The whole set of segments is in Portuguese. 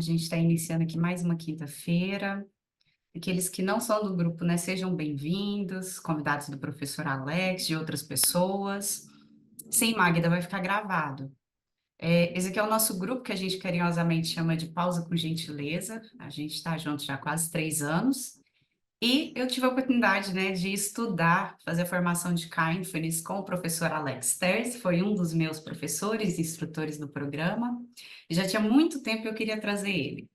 gente está iniciando aqui mais uma quinta-feira. Aqueles que não são do grupo, né, sejam bem-vindos, convidados do professor Alex, de outras pessoas. Sim, Magda, vai ficar gravado. Esse aqui é o nosso grupo que a gente carinhosamente chama de Pausa com Gentileza. A gente está junto já há quase 3 anos. E eu tive a oportunidade, né, de estudar, fazer a formação de Kindfulness com o professor Alex Terz, foi um dos meus professores e instrutores do programa. E já tinha muito tempo que eu queria trazer ele.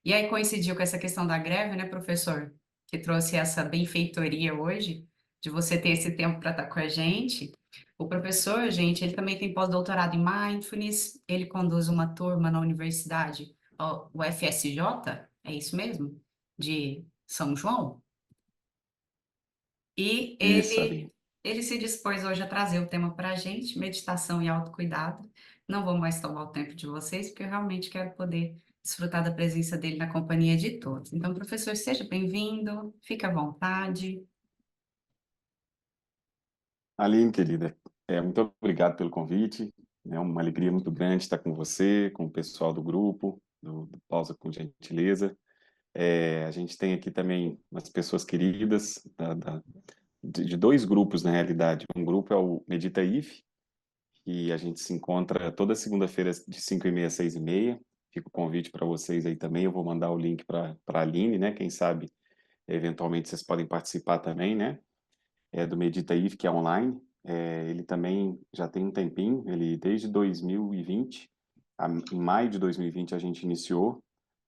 E aí coincidiu com essa questão da greve, né, professor? Que trouxe essa benfeitoria hoje, de você ter esse tempo para estar com a gente. O professor, gente, ele também tem pós-doutorado em Mindfulness, ele conduz uma turma na universidade, ó, o FSJ, é isso mesmo? De São João? E Isso, ele, Aline. ele se dispôs hoje a trazer o tema para a gente, meditação e autocuidado. Não vou mais tomar o tempo de vocês, porque eu realmente quero poder desfrutar da presença dele na companhia de todos. Então, professor, seja bem-vindo, fique à vontade. Aline, querida, muito obrigado pelo convite. É uma alegria muito grande estar com você, com o pessoal do grupo, do Pausa com Gentileza. A gente tem aqui também umas pessoas queridas de dois grupos, na realidade. Um grupo é o Medita IF, que a gente se encontra toda segunda-feira de 5h30 às 6h30. Fica o convite para vocês aí também. Eu vou mandar o link para a Aline, né? Quem sabe, eventualmente, vocês podem participar também, né? Do Medita IF, que é online. Ele também já tem um tempinho, ele desde 2020, em maio de 2020 a gente iniciou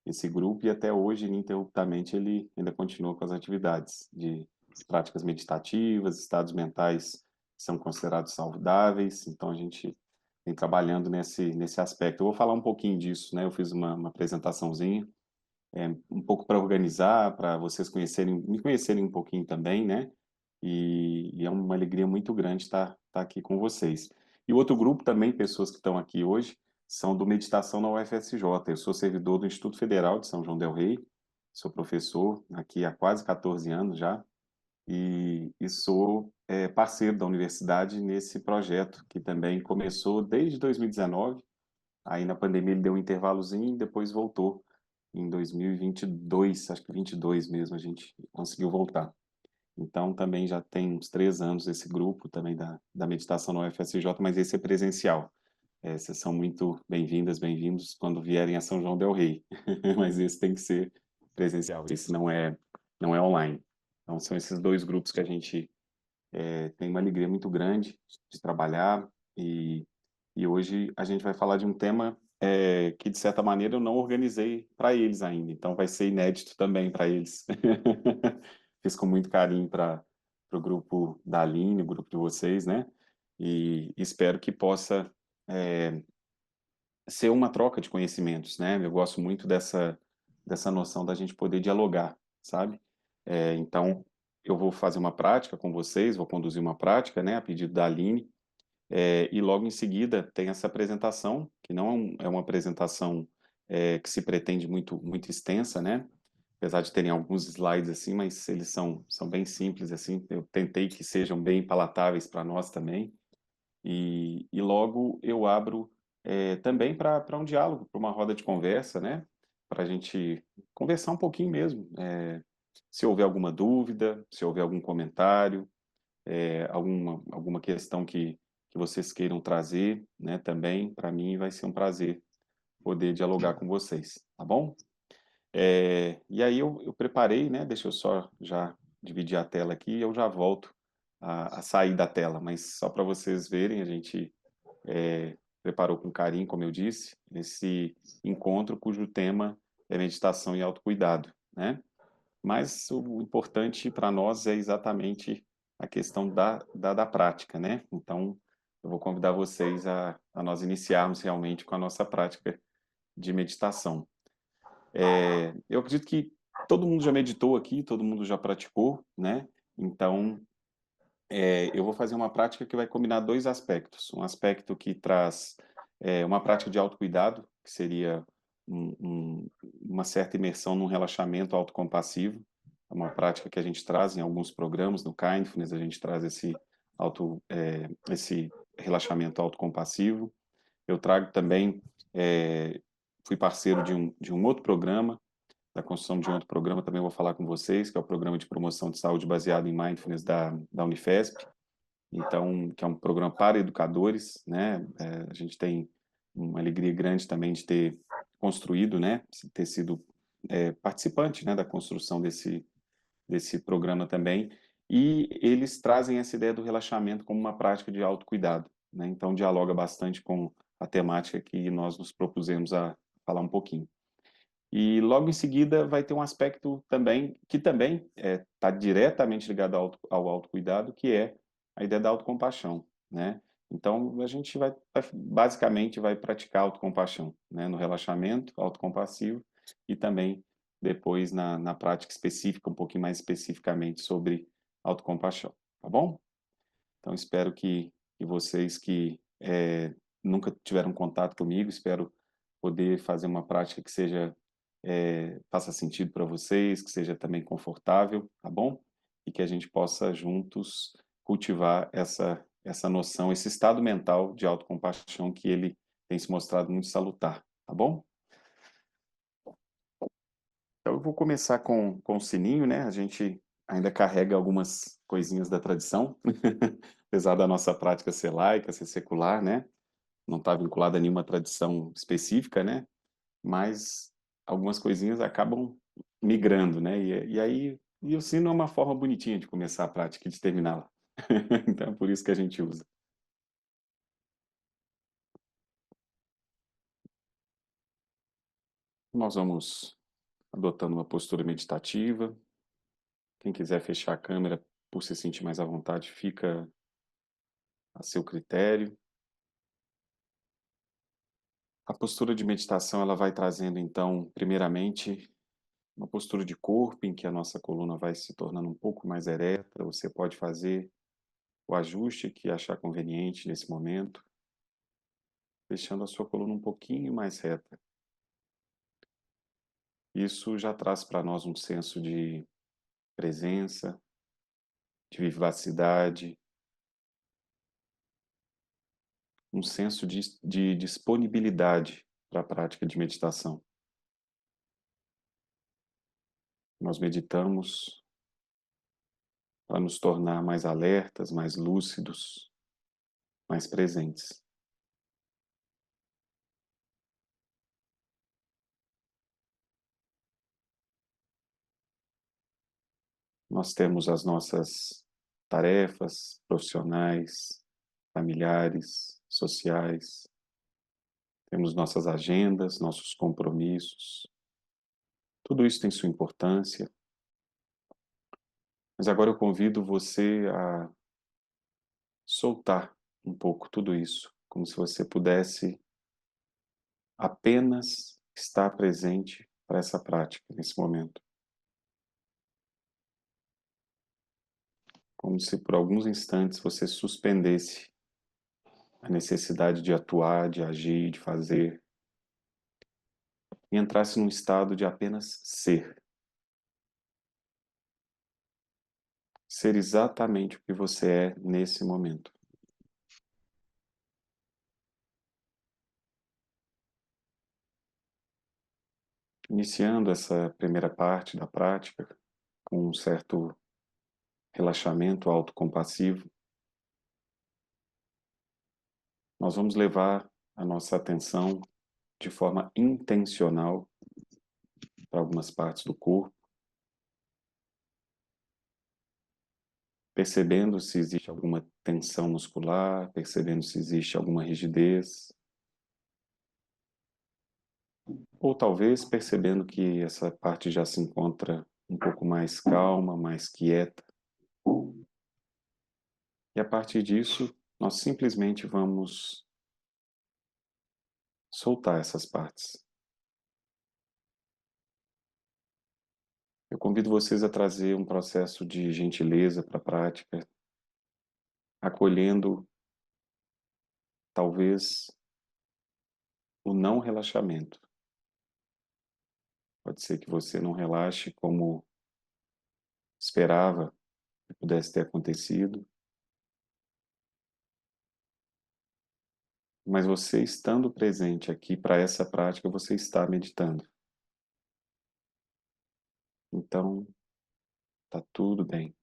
esse grupo e até hoje, ininterruptamente, ele ainda continua com as atividades de práticas meditativas, estados mentais que são considerados saudáveis, então a gente vem trabalhando nesse aspecto. Eu vou falar um pouquinho disso, né? Eu fiz uma apresentaçãozinha, um pouco para organizar, para vocês me conhecerem um pouquinho também, né? E é uma alegria muito grande estar aqui com vocês. E o outro grupo também, pessoas que estão aqui hoje, são do Meditação na UFSJ. Eu sou servidor do Instituto Federal de São João del Rei, sou professor aqui há quase 14 anos já, e sou parceiro da universidade nesse projeto, que também começou desde 2019, aí na pandemia ele deu um intervalozinho e depois voltou em 2022, acho que 22 mesmo, a gente conseguiu voltar. Então, também já tem uns 3 anos esse grupo também da meditação no UFSJ, mas esse é presencial. Vocês são muito bem-vindas, bem-vindos quando vierem a São João del Rei, mas esse tem que ser presencial, esse não é online. Então, são esses dois grupos que a gente tem uma alegria muito grande de trabalhar e hoje a gente vai falar de um tema que, de certa maneira, eu não organizei para eles ainda, então vai ser inédito também para eles. Fiz com muito carinho para o grupo da Aline, o grupo de vocês, né? E espero que possa é, ser uma troca de conhecimentos, né? Eu gosto muito dessa noção da gente poder dialogar, sabe? Então, eu vou fazer uma prática com vocês, vou conduzir uma prática, né, a pedido da Aline, e logo em seguida tem essa apresentação, que não é uma apresentação que se pretende muito extensa, né? Apesar de terem alguns slides assim, mas eles são bem simples assim. Eu tentei que sejam bem palatáveis para nós também. E logo eu abro também para um diálogo, para uma roda de conversa, né? Para a gente conversar um pouquinho mesmo. Se houver alguma dúvida, se houver algum comentário, alguma questão que vocês queiram trazer, né? Também, para mim, vai ser um prazer poder dialogar com vocês, tá bom? E aí eu preparei, né? Deixa eu só já dividir a tela aqui e eu já volto a sair da tela, mas só para vocês verem, a gente preparou com carinho, como eu disse, esse encontro cujo tema é meditação e autocuidado, né? Mas o importante para nós é exatamente a questão da prática, né? Então, eu vou convidar vocês a nós iniciarmos realmente com a nossa prática de meditação. Eu acredito que todo mundo já meditou aqui, todo mundo já praticou, né? Então, eu vou fazer uma prática que vai combinar dois aspectos. Um aspecto que traz uma prática de autocuidado, que seria uma certa imersão num relaxamento autocompassivo. É uma prática que a gente traz em alguns programas, no Kindfulness, a gente traz esse relaxamento autocompassivo. Eu trago também fui parceiro de um outro programa, da construção de um outro programa, também vou falar com vocês, que é o Programa de Promoção de Saúde baseado em Mindfulness da Unifesp. Então, que é um programa para educadores, né? A gente tem uma alegria grande também de ter construído, né? Ter sido participante, né? Da construção desse programa também. E eles trazem essa ideia do relaxamento como uma prática de autocuidado, né? Então, dialoga bastante com a temática que nós nos propusemos a falar um pouquinho. E logo em seguida vai ter um aspecto também que também está diretamente ligado ao autocuidado, que é a ideia da autocompaixão, né? Então a gente basicamente vai praticar autocompaixão, né? No relaxamento autocompassivo e também depois na prática específica, um pouquinho mais especificamente sobre autocompaixão, tá bom? Então espero que vocês que nunca tiveram contato comigo, espero poder fazer uma prática que seja faça sentido para vocês, que seja também confortável, tá bom? E que a gente possa juntos cultivar essa noção, esse estado mental de autocompaixão que ele tem se mostrado muito salutar, tá bom? Então eu vou começar com o sininho, né? A gente ainda carrega algumas coisinhas da tradição, apesar da nossa prática ser laica, ser secular, né? Não está vinculada a nenhuma tradição específica, né? Mas algumas coisinhas acabam migrando, né? E o sino é uma forma bonitinha de começar a prática e de terminá-la. Então é por isso que a gente usa. Nós vamos adotando uma postura meditativa. Quem quiser fechar a câmera por se sentir mais à vontade, fica a seu critério. A postura de meditação ela vai trazendo então, primeiramente, uma postura de corpo em que a nossa coluna vai se tornando um pouco mais ereta. Você pode fazer o ajuste que achar conveniente nesse momento, deixando a sua coluna um pouquinho mais reta. Isso já traz para nós um senso de presença, de vivacidade, um senso de disponibilidade para a prática de meditação. Nós meditamos para nos tornar mais alertas, mais lúcidos, mais presentes. Nós temos as nossas tarefas profissionais, familiares, sociais, temos nossas agendas, nossos compromissos. Tudo isso tem sua importância, mas agora eu convido você a soltar um pouco tudo isso, como se você pudesse apenas estar presente para essa prática nesse momento. Como se por alguns instantes você suspendesse a necessidade de atuar, de agir, de fazer, e entrasse num estado de apenas ser. Ser exatamente o que você é nesse momento. Iniciando essa primeira parte da prática com um certo relaxamento autocompassivo, nós vamos levar a nossa atenção de forma intencional para algumas partes do corpo, percebendo se existe alguma tensão muscular, percebendo se existe alguma rigidez, ou talvez percebendo que essa parte já se encontra um pouco mais calma, mais quieta. E a partir disso, nós simplesmente vamos soltar essas partes. Eu convido vocês a trazer um processo de gentileza para a prática, acolhendo talvez o não relaxamento. Pode ser que você não relaxe como esperava que pudesse ter acontecido. mas você estando presente aqui para essa prática, você está meditando. Então, tá tudo bem.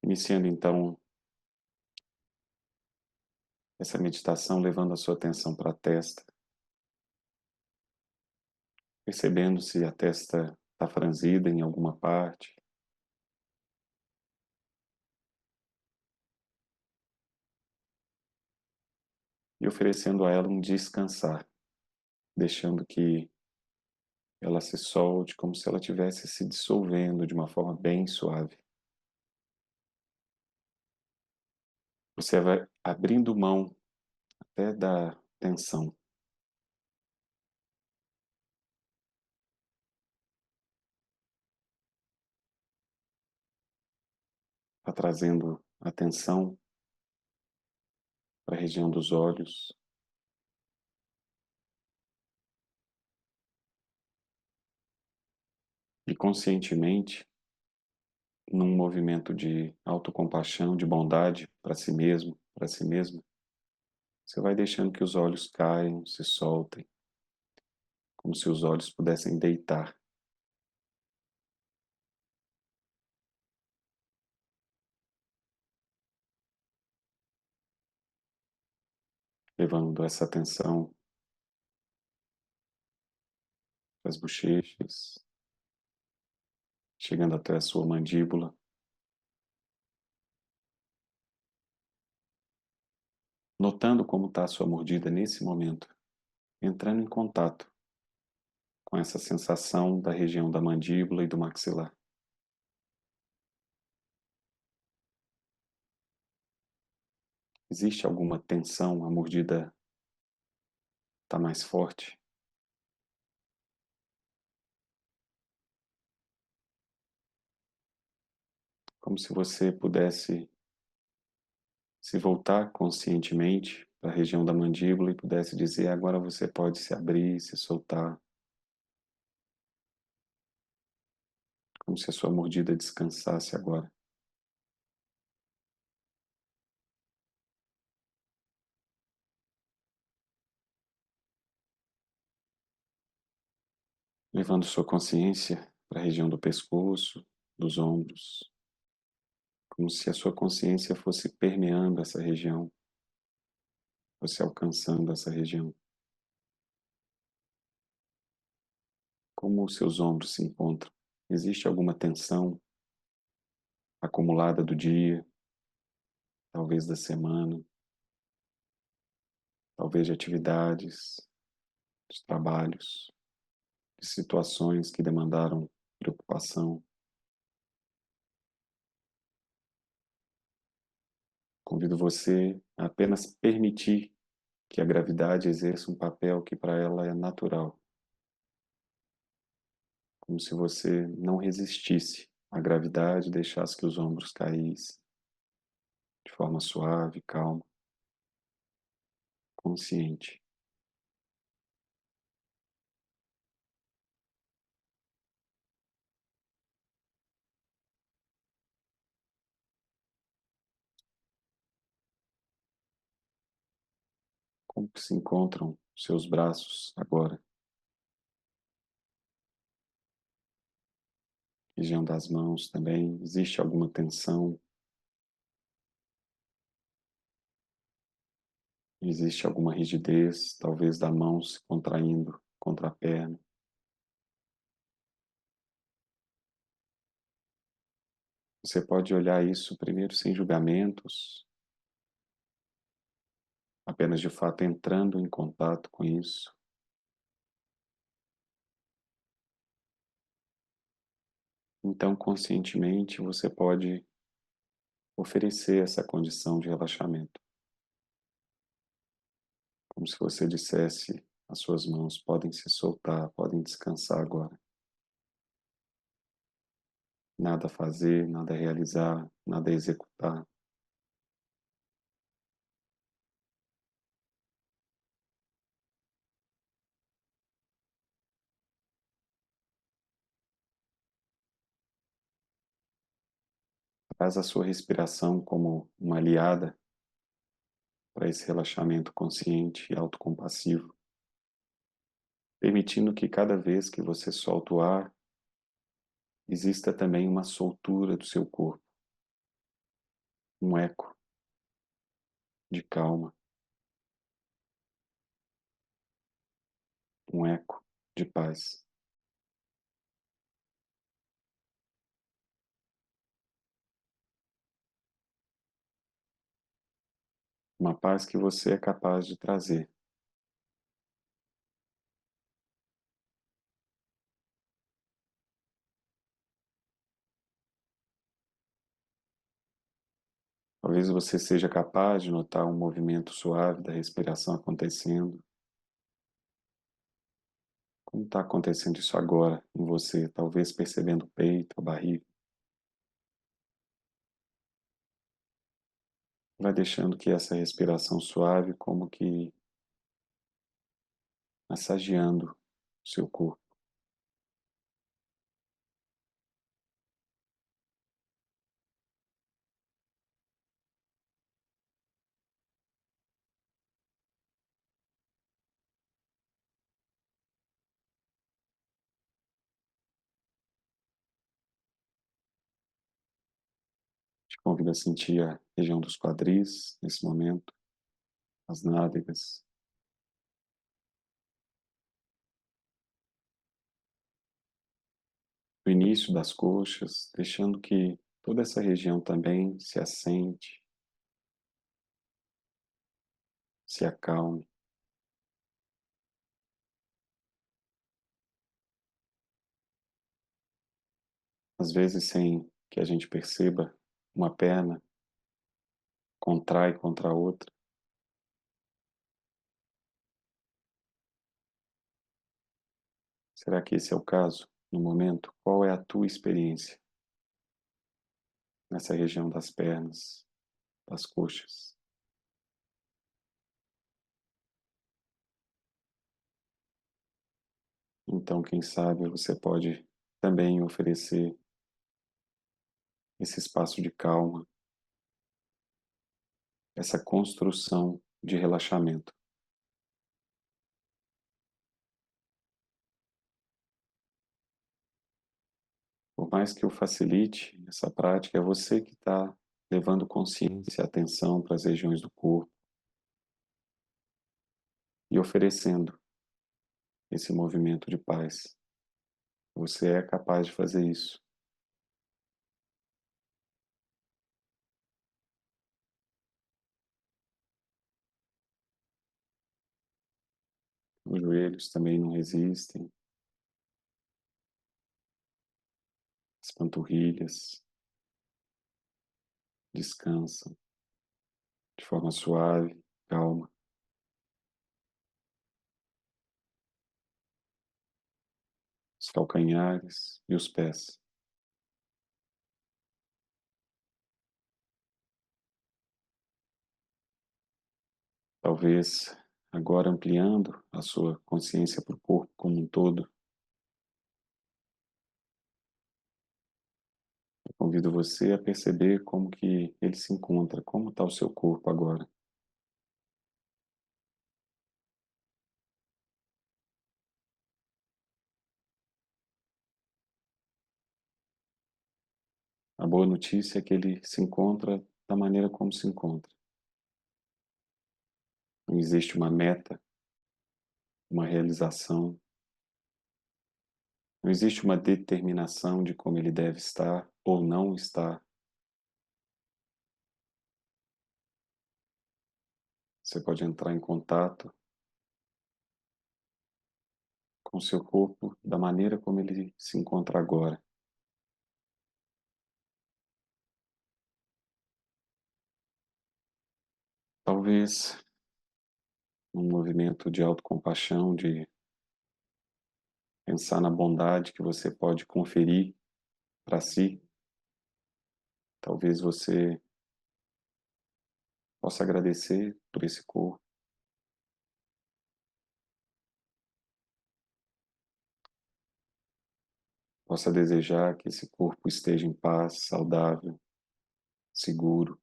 Iniciando então essa meditação, levando a sua atenção para a testa, percebendo se a testa está franzida em alguma parte, e oferecendo a ela um descansar, deixando que ela se solte como se ela estivesse se dissolvendo de uma forma bem suave. Você vai abrindo mão até da tensão, está trazendo atenção para a região dos olhos e conscientemente, num movimento de autocompaixão, de bondade para si mesmo, para si mesma, você vai deixando que os olhos caiam, se soltem, como se os olhos pudessem deitar, levando essa atenção para as bochechas, chegando até a sua mandíbula, notando como está a sua mordida nesse momento, entrando em contato com essa sensação da região da mandíbula e do maxilar. Existe alguma tensão? A mordida está mais forte? Como se você pudesse se voltar conscientemente para a região da mandíbula e pudesse dizer: agora você pode se abrir, se soltar, como se a sua mordida descansasse agora. Levando sua consciência para a região do pescoço, dos ombros, como se a sua consciência fosse permeando essa região, fosse alcançando essa região. Como os seus ombros se encontram? Existe alguma tensão acumulada do dia, talvez da semana, talvez de atividades, de trabalhos, de situações que demandaram preocupação? Convido você a apenas permitir que a gravidade exerça um papel que para ela é natural, como se você não resistisse à gravidade e deixasse que os ombros caíssem de forma suave, calma, consciente. Como que se encontram seus braços agora? Região das mãos também. Existe alguma tensão? Existe alguma rigidez, talvez da mão se contraindo contra a perna? Você pode olhar isso primeiro sem julgamentos, apenas de fato entrando em contato com isso. Então, conscientemente, você pode oferecer essa condição de relaxamento, como se você dissesse: as suas mãos podem se soltar, podem descansar agora. Nada a fazer, nada a realizar, nada a executar. Faz a sua respiração como uma aliada para esse relaxamento consciente e autocompassivo, permitindo que cada vez que você solta o ar, exista também uma soltura do seu corpo, um eco de calma, um eco de paz. Uma paz que você é capaz de trazer. Talvez você seja capaz de notar um movimento suave da respiração acontecendo. Como está acontecendo isso agora em você? Talvez percebendo o peito, a barriga. Vai deixando que essa respiração suave, como que massageando o seu corpo. Te convido a sentir a região dos quadris nesse momento, as nádegas, o início das coxas, deixando que toda essa região também se assente, se acalme. Às vezes, sem que a gente perceba, uma perna contrai contra a outra. Será que esse é o caso no momento? Qual é a tua experiência nessa região das pernas, das coxas? Então, quem sabe você pode também oferecer esse espaço de calma, essa construção de relaxamento. Por mais que eu facilite essa prática, é você que está levando consciência e atenção para as regiões do corpo e oferecendo esse movimento de paz. Você é capaz de fazer isso. Os joelhos também não resistem, as panturrilhas descansam de forma suave, calma. Os calcanhares e os pés. Talvez agora ampliando a sua consciência para o corpo como um todo, eu convido você a perceber como que ele se encontra, como está o seu corpo agora. A boa notícia é que ele se encontra da maneira como se encontra. Não existe uma meta, uma realização, não existe uma determinação de como ele deve estar ou não estar. Você pode entrar em contato com o seu corpo da maneira como ele se encontra agora. Talvez um movimento de autocompaixão, de pensar na bondade que você pode conferir para si. Talvez você possa agradecer por esse corpo, possa desejar que esse corpo esteja em paz, saudável, seguro,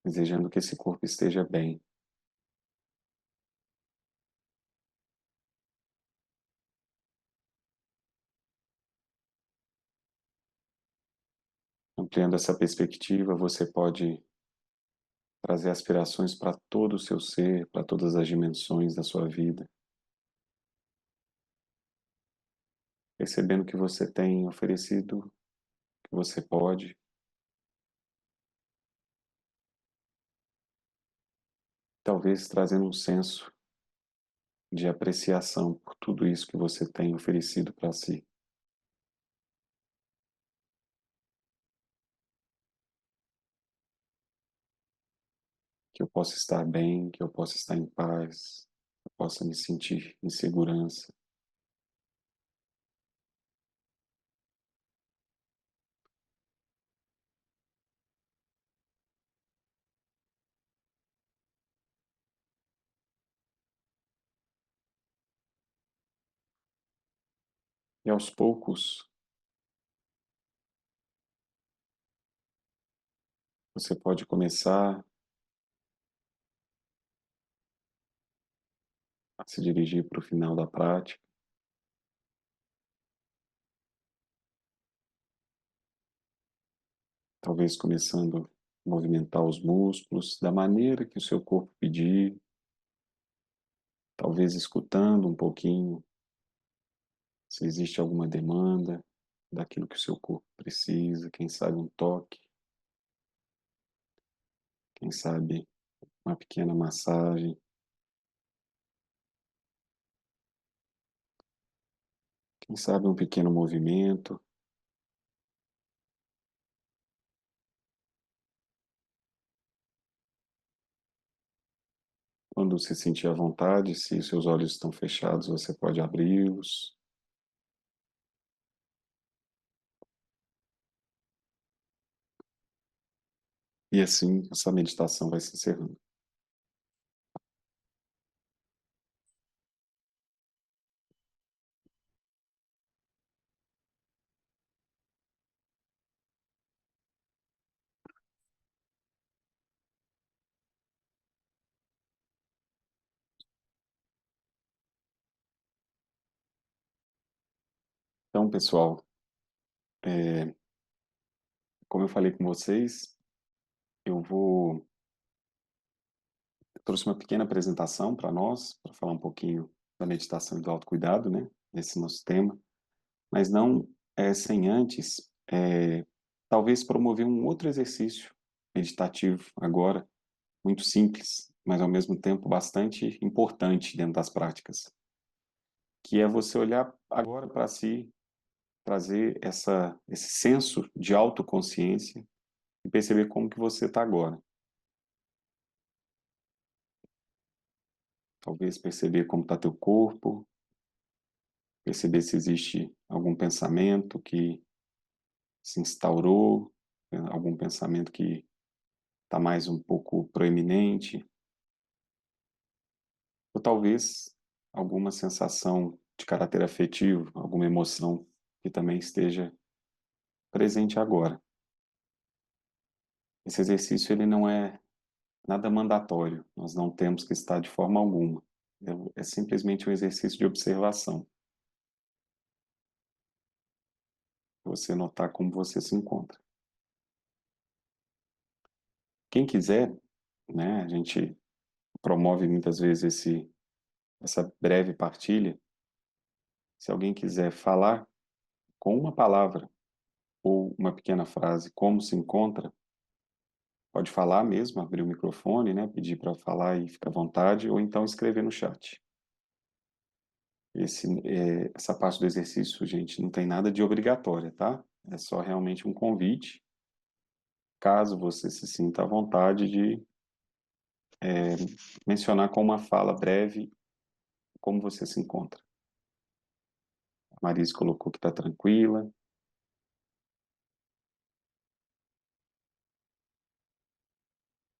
desejando que esse corpo esteja bem. Ampliando essa perspectiva, você pode trazer aspirações para todo o seu ser, para todas as dimensões da sua vida, percebendo que você tem oferecido, que você pode, talvez trazendo um senso de apreciação por tudo isso que você tem oferecido para si. Que eu possa estar bem, que eu possa estar em paz, que eu possa me sentir em segurança. E aos poucos, você pode começar a se dirigir para o final da prática, talvez começando a movimentar os músculos da maneira que o seu corpo pedir, talvez escutando um pouquinho se existe alguma demanda daquilo que o seu corpo precisa, quem sabe um toque, quem sabe uma pequena massagem, quem sabe um pequeno movimento. Quando se sentir à vontade, se seus olhos estão fechados, você pode abri-los. E assim, essa meditação vai se encerrando. Então, pessoal, como eu falei com vocês, eu trouxe uma pequena apresentação para nós, para falar um pouquinho da meditação e do autocuidado, né? Esse nosso tema. Mas não sem antes, talvez promover um outro exercício meditativo agora, muito simples, mas ao mesmo tempo bastante importante dentro das práticas, que é você olhar agora para si, trazer esse senso de autoconsciência e perceber como que você está agora. Talvez perceber como está teu corpo, perceber se existe algum pensamento que se instaurou, algum pensamento que está mais um pouco proeminente, ou talvez alguma sensação de caráter afetivo, alguma emoção que também esteja presente agora. Esse exercício ele não é nada mandatório, nós não temos que estar de forma alguma. É simplesmente um exercício de observação. Você notar como você se encontra. Quem quiser, né, a gente promove muitas vezes essa breve partilha. Se alguém quiser falar com uma palavra ou uma pequena frase como se encontra, pode falar mesmo, abrir o microfone, né, pedir para falar e ficar à vontade, ou então escrever no chat. Essa parte do exercício, gente, não tem nada de obrigatória, tá? É só realmente um convite, caso você se sinta à vontade de mencionar com uma fala breve como você se encontra. A Marise colocou que está tranquila.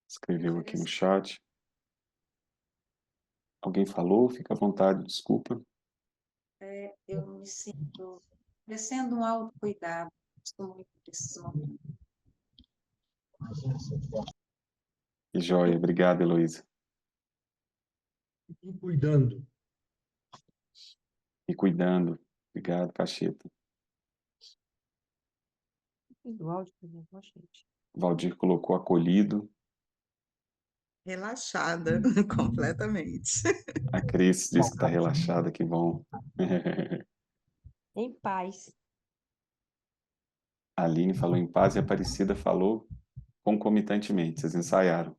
Escreveu aqui no chat. Alguém falou? Fica à vontade, desculpa. Eu me sinto Oferecendo um autocuidado. Estou muito nesses momentos. Que joia. Obrigado, Heloísa. E cuidando. E cuidando. Obrigado, Cacheta. Do áudio pra minha voz, gente. Valdir colocou acolhido. Relaxada, completamente. A Cris disse que está relaxada, que bom. Em paz. A Aline falou em paz e a Aparecida falou concomitantemente. Vocês ensaiaram.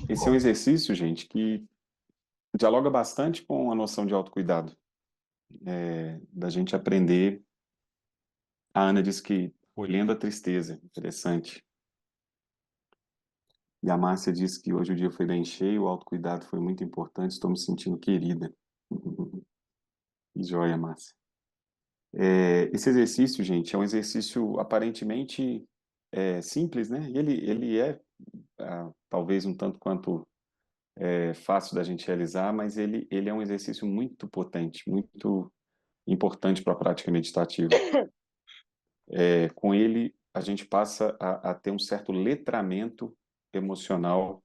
Esse é um exercício, gente, que dialoga bastante com a noção de autocuidado. Da gente aprender. A Ana disse que olhando a tristeza, interessante. E a Márcia disse que hoje o dia foi bem cheio, o autocuidado foi muito importante, estou me sentindo querida. Que joia, Márcia. Esse exercício, gente, é um exercício aparentemente simples, né? E ele é talvez um tanto quanto fácil da gente realizar, mas ele é um exercício muito potente, muito importante para a prática meditativa. Com ele, a gente passa a ter um certo letramento emocional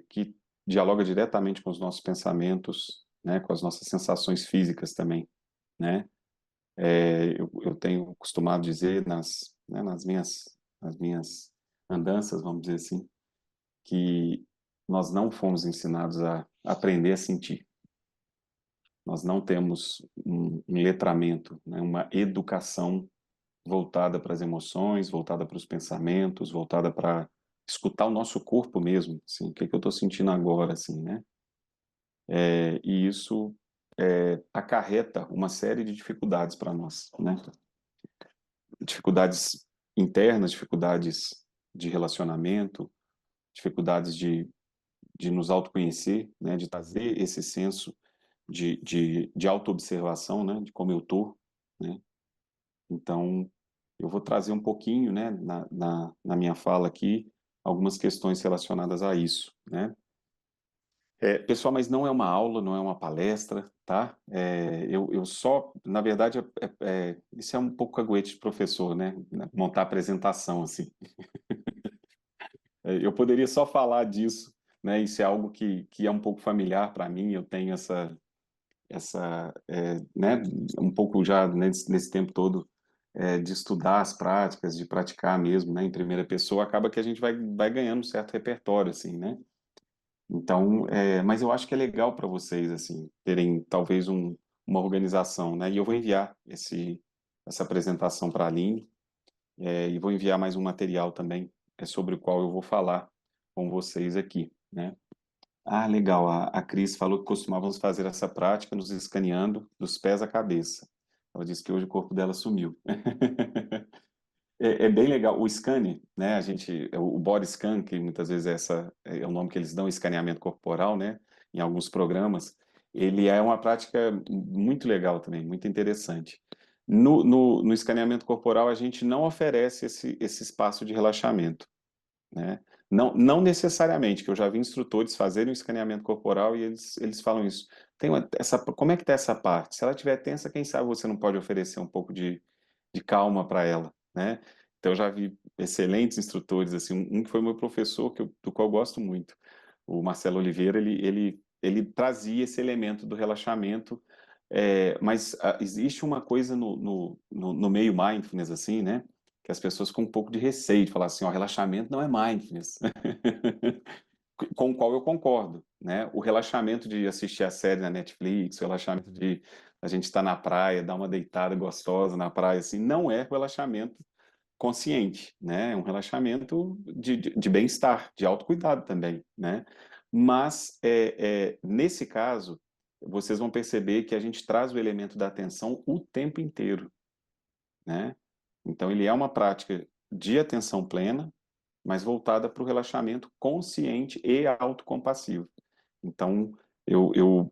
que dialoga diretamente com os nossos pensamentos, né, com as nossas sensações físicas também, né? Eu tenho costumado dizer nas minhas andanças, vamos dizer assim, que nós não fomos ensinados a aprender a sentir. Nós não temos um letramento, né, uma educação voltada para as emoções, voltada para os pensamentos, voltada para escutar o nosso corpo mesmo, assim, o que é que eu estou sentindo agora, assim, né? E isso acarreta uma série de dificuldades para nós, né? Dificuldades internas, dificuldades de relacionamento, dificuldades de nos autoconhecer, né? De trazer esse senso de autoobservação, né? De como eu tô, né? Então, eu vou trazer um pouquinho, né, na minha fala aqui, algumas questões relacionadas a isso, né? Pessoal, mas não é uma aula, não é uma palestra, tá? Eu só, na verdade, isso é um pouco caguete de professor, né? Montar apresentação, assim. Eu poderia só falar disso, né? Isso é algo que é um pouco familiar para mim, eu tenho né, um pouco já nesse tempo todo de estudar as práticas, de praticar mesmo, né, em primeira pessoa, acaba que a gente vai ganhando um certo repertório, assim, né? Então, mas eu acho que é legal para vocês, assim, terem talvez uma organização, né? E eu vou enviar essa apresentação para a Aline, e vou enviar mais um material também, sobre o qual eu vou falar com vocês aqui, né? Ah, legal. A Cris falou que costumávamos fazer essa prática nos escaneando dos pés à cabeça. Ela disse que hoje o corpo dela sumiu. É bem legal. O scanner, né? O body scan, que muitas vezes é o nome que eles dão, escaneamento corporal, né? Em alguns programas, ele é uma prática muito legal também, muito interessante. No escaneamento corporal, a gente não oferece esse espaço de relaxamento, né? Não necessariamente, que eu já vi instrutores fazerem o escaneamento corporal e eles falam isso. Como é que está essa parte? Se ela estiver tensa, quem sabe você não pode oferecer um pouco de calma para ela, né? Então eu já vi excelentes instrutores, assim, um que foi meu professor, do qual eu gosto muito, o Marcelo Oliveira, ele trazia esse elemento do relaxamento, mas existe uma coisa no meio mindfulness, assim, né? Que as pessoas ficam um pouco de receio de falar assim, ó, relaxamento não é mindfulness. Com o qual eu concordo, né? O relaxamento de assistir a série na Netflix, o relaxamento de a gente estar na praia, dar uma deitada gostosa na praia, assim, não é relaxamento consciente, né? É um relaxamento de bem-estar, de autocuidado também, né? Mas, nesse caso, vocês vão perceber que a gente traz o elemento da atenção o tempo inteiro, né? Então, ele é uma prática de atenção plena, mas voltada para o relaxamento consciente e autocompassivo. Então, eu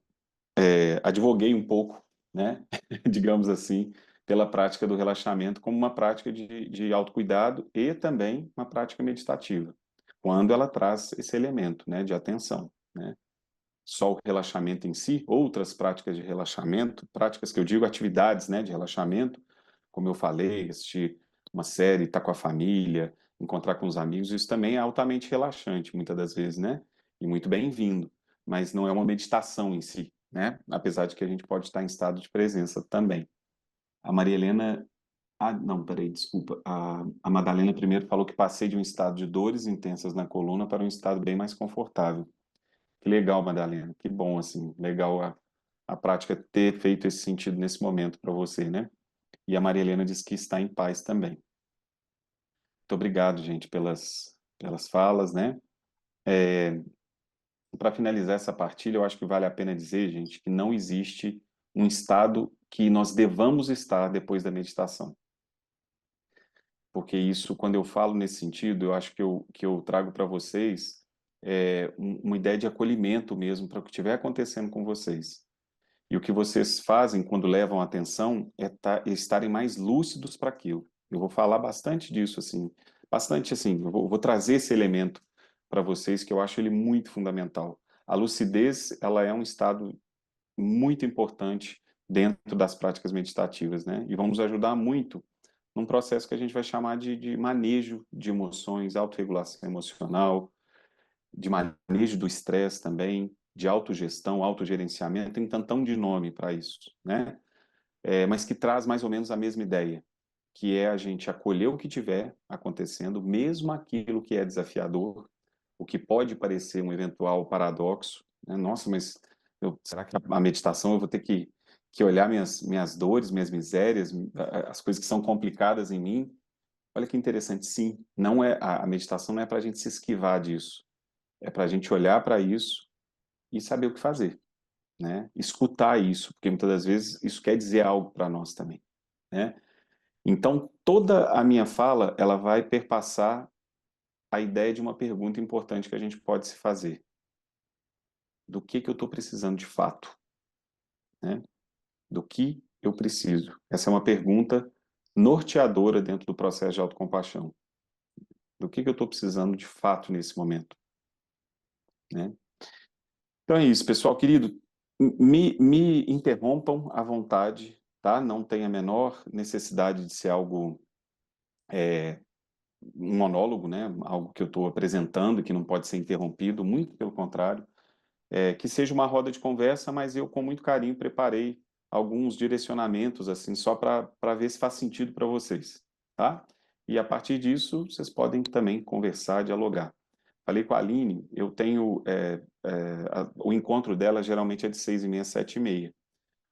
advoguei um pouco, né, digamos assim, pela prática do relaxamento como uma prática de autocuidado e também uma prática meditativa. quando ela traz esse elemento, né, de atenção, né? Só o relaxamento em si, outras práticas de relaxamento, práticas que eu digo atividades, né, de relaxamento, como eu falei, assistir uma série, estar com a família, encontrar com os amigos, isso também é altamente relaxante, muitas das vezes, né? E muito bem-vindo, mas não é uma meditação em si, né? Apesar de que a gente pode estar em estado de presença também. A Maria Helena, não, peraí, desculpa. A Madalena primeiro falou que passei de um estado de dores intensas na coluna para um estado bem mais confortável. Que legal, Madalena, que bom, assim, legal a prática ter feito esse sentido nesse momento para você, né? E a Maria Helena diz que está em paz também. Muito obrigado, gente, pelas falas, né? Para finalizar essa partilha, eu acho que vale a pena dizer, gente, que não existe um estado que nós devamos estar depois da meditação. Porque isso, quando eu falo nesse sentido, eu acho que eu trago para vocês uma ideia de acolhimento mesmo para o que estiver acontecendo com vocês. E o que vocês fazem quando levam atenção é estarem mais lúcidos para aquilo. Eu vou falar bastante assim, vou trazer esse elemento para vocês que eu acho ele muito fundamental. A lucidez, ela é um estado muito importante dentro das práticas meditativas, né? E vão nos ajudar muito num processo que a gente vai chamar de manejo de emoções, autorregulação emocional, de manejo do estresse também, de autogestão, autogerenciamento, tem um tantão de nome para isso, né? Mas que traz mais ou menos a mesma ideia, que é a gente acolher o que tiver acontecendo, mesmo aquilo que é desafiador, o que pode parecer um eventual paradoxo, né? Nossa, mas será que a meditação eu vou ter que olhar minhas dores, minhas misérias, as coisas que são complicadas em mim? Olha que interessante, sim, não é a meditação não é para a gente se esquivar disso, é para a gente olhar para isso e saber o que fazer, né? Escutar isso, porque muitas das vezes isso quer dizer algo para nós também, né? Então, toda a minha fala, ela vai perpassar a ideia de uma pergunta importante que a gente pode se fazer. Do que eu estou precisando de fato, né? Do que eu preciso? Essa é uma pergunta norteadora dentro do processo de autocompaixão. Do que eu estou precisando de fato nesse momento, né? Então é isso, pessoal querido. Me interrompam à vontade, tá? Não tem a menor necessidade de ser algo, um monólogo, né? Algo que eu estou apresentando que não pode ser interrompido, muito pelo contrário. Que seja uma roda de conversa, mas eu com muito carinho preparei alguns direcionamentos assim só para ver se faz sentido para vocês, tá? E a partir disso vocês podem também conversar, dialogar. Falei com a Aline, eu tenho o encontro dela geralmente é de 6h30, 7h30,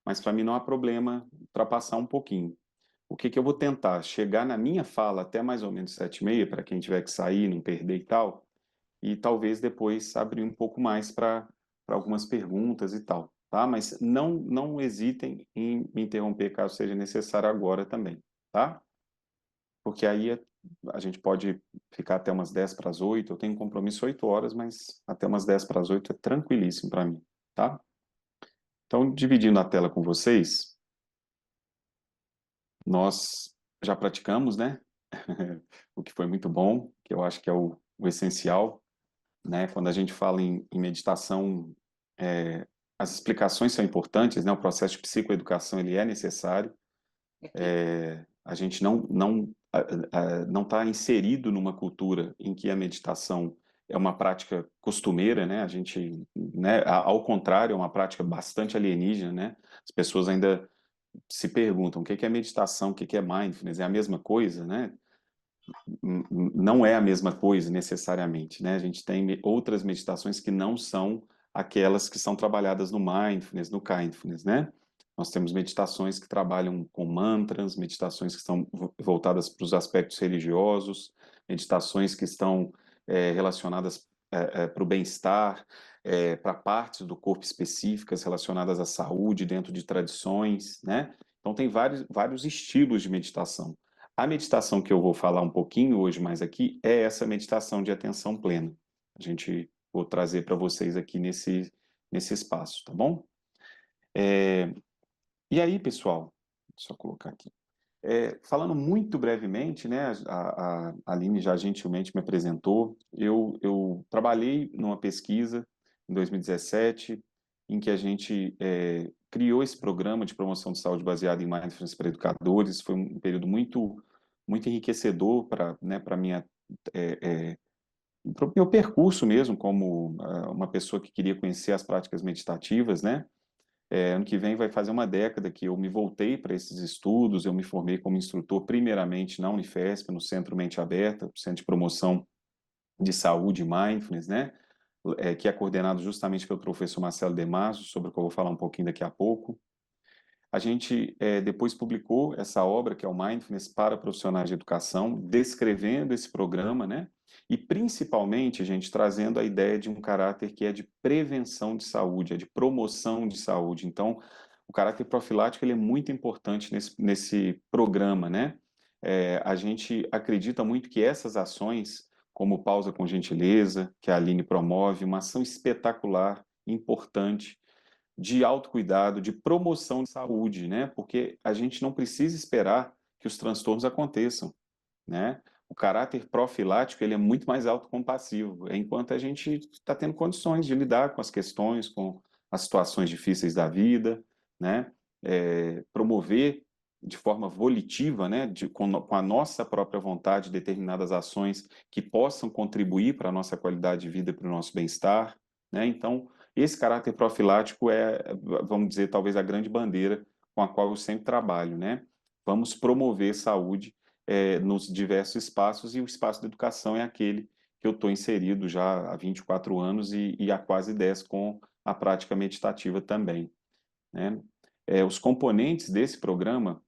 mas para mim não há problema ultrapassar um pouquinho. O que eu vou tentar? Chegar na minha fala até mais ou menos 7h30, para quem tiver que sair, não perder e tal, e talvez depois abrir um pouco mais para algumas perguntas e tal, tá? Mas não hesitem em me interromper caso seja necessário agora também, tá? Porque aí a gente pode ficar até umas 7:50, eu tenho um compromisso 8 horas, mas até umas 7:50 é tranquilíssimo para mim, tá? Então, dividindo a tela com vocês, nós já praticamos, né? O que foi muito bom, que eu acho que é o essencial, né? Quando a gente fala em meditação, as explicações são importantes, né? O processo de psicoeducação ele é necessário. A gente não está inserido numa cultura em que a meditação é uma prática costumeira, né? A gente, né? Ao contrário, é uma prática bastante alienígena, né? As pessoas ainda se perguntam o que é meditação, o que é mindfulness, é a mesma coisa, né? Não é a mesma coisa necessariamente, né? A gente tem outras meditações que não são aquelas que são trabalhadas no mindfulness, no kindfulness, né? Nós temos meditações que trabalham com mantras, meditações que estão voltadas para os aspectos religiosos, meditações que estão relacionadas para o bem-estar, para partes do corpo específicas relacionadas à saúde dentro de tradições, né? Então tem vários estilos de meditação. A meditação que eu vou falar um pouquinho hoje mais aqui é essa meditação de atenção plena. A gente vou trazer para vocês aqui nesse espaço, tá bom? E aí, pessoal, deixa eu colocar aqui. Falando muito brevemente, né, a Aline já gentilmente me apresentou, eu trabalhei numa pesquisa em 2017, em que a gente criou esse programa de promoção de saúde baseado em mindfulness para educadores. Foi um período muito enriquecedor para, né, para minha para o meu percurso mesmo, como uma pessoa que queria conhecer as práticas meditativas, né? Ano que vem vai fazer uma década que eu me voltei para esses estudos, eu me formei como instrutor primeiramente na Unifesp, no Centro Mente Aberta, Centro de Promoção de Saúde e Mindfulness, né? Que é coordenado justamente pelo professor Marcelo Demaso, sobre o que eu vou falar um pouquinho daqui a pouco. A gente depois publicou essa obra, que é o Mindfulness para Profissionais de Educação, descrevendo esse programa, né? E principalmente, a gente trazendo a ideia de um caráter que é de prevenção de saúde, é de promoção de saúde. Então, o caráter profilático ele é muito importante nesse programa, né? A gente acredita muito que essas ações, como Pausa com Gentileza, que a Aline promove, uma ação espetacular, importante, de autocuidado, de promoção de saúde, né? Porque a gente não precisa esperar que os transtornos aconteçam, né? O caráter profilático ele é muito mais autocompassivo, enquanto a gente está tendo condições de lidar com as questões, com as situações difíceis da vida, né? Promover de forma volitiva, né? Com a nossa própria vontade, determinadas ações que possam contribuir para a nossa qualidade de vida e para o nosso bem-estar, né? Então, esse caráter profilático vamos dizer, talvez a grande bandeira com a qual eu sempre trabalho, né? Vamos promover saúde nos diversos espaços, e o espaço da educação é aquele que eu estou inserido já há 24 anos e há quase 10 com a prática meditativa também, né? Os componentes desse programa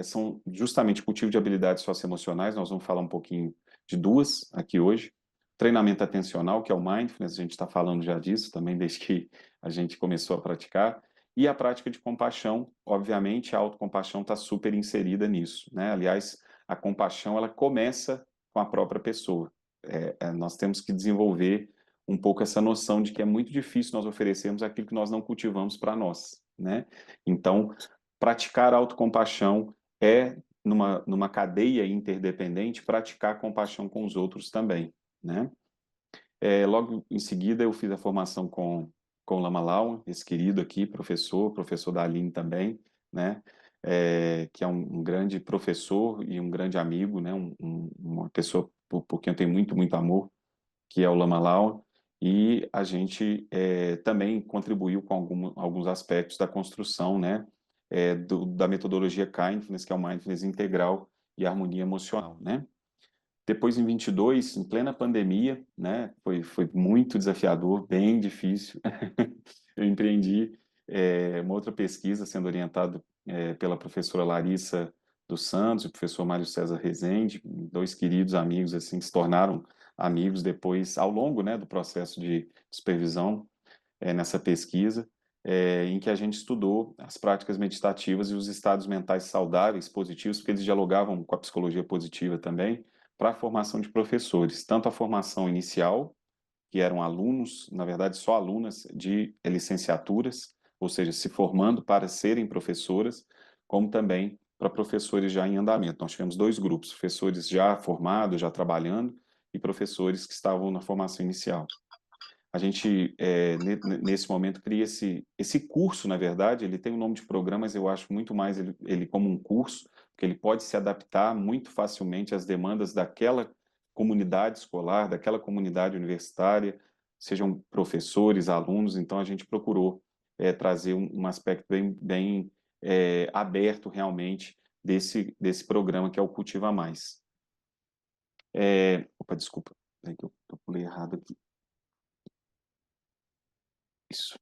são justamente cultivo de habilidades socioemocionais. Nós vamos falar um pouquinho de duas aqui hoje. Treinamento atencional, que é o mindfulness, a gente está falando já disso também desde que a gente começou a praticar. E a prática de compaixão, obviamente, a autocompaixão está super inserida nisso, né? Aliás, a compaixão ela começa com a própria pessoa. Nós temos que desenvolver um pouco essa noção de que é muito difícil nós oferecermos aquilo que nós não cultivamos para nós, né? Então, praticar autocompaixão é, numa cadeia interdependente, praticar compaixão com os outros também, né? Logo em seguida, eu fiz a formação com o Lama Lau, esse querido aqui, professor da Aline também, né? Que é um grande professor e um grande amigo, né? Uma pessoa por quem eu tenho muito amor, que é o Lama Lau, e a gente também contribuiu com alguns aspectos da construção, né? Da metodologia Kindness, que é o Mindfulness integral e harmonia emocional, né? Depois, em 22, em plena pandemia, né, foi muito desafiador, bem difícil. Eu empreendi uma outra pesquisa sendo orientado pela professora Larissa dos Santos e o professor Mário César Rezende, dois queridos amigos assim que se tornaram amigos depois, ao longo, né, do processo de supervisão nessa pesquisa, em que a gente estudou as práticas meditativas e os estados mentais saudáveis, positivos, porque eles dialogavam com a psicologia positiva também, para a formação de professores, tanto a formação inicial, que eram alunos, na verdade só alunas de licenciaturas, ou seja, se formando para serem professoras, como também para professores já em andamento. Nós tivemos dois grupos, professores já formados, já trabalhando, e professores que estavam na formação inicial. A gente, nesse momento, cria esse curso, na verdade, ele tem o nome de programa, mas eu acho muito mais ele como um curso, porque ele pode se adaptar muito facilmente às demandas daquela comunidade escolar, daquela comunidade universitária, sejam professores, alunos. Então, a gente procurou trazer um aspecto bem aberto, realmente, desse programa, que é o Cultiva Mais. Opa, desculpa, é que eu pulei errado aqui. Isso.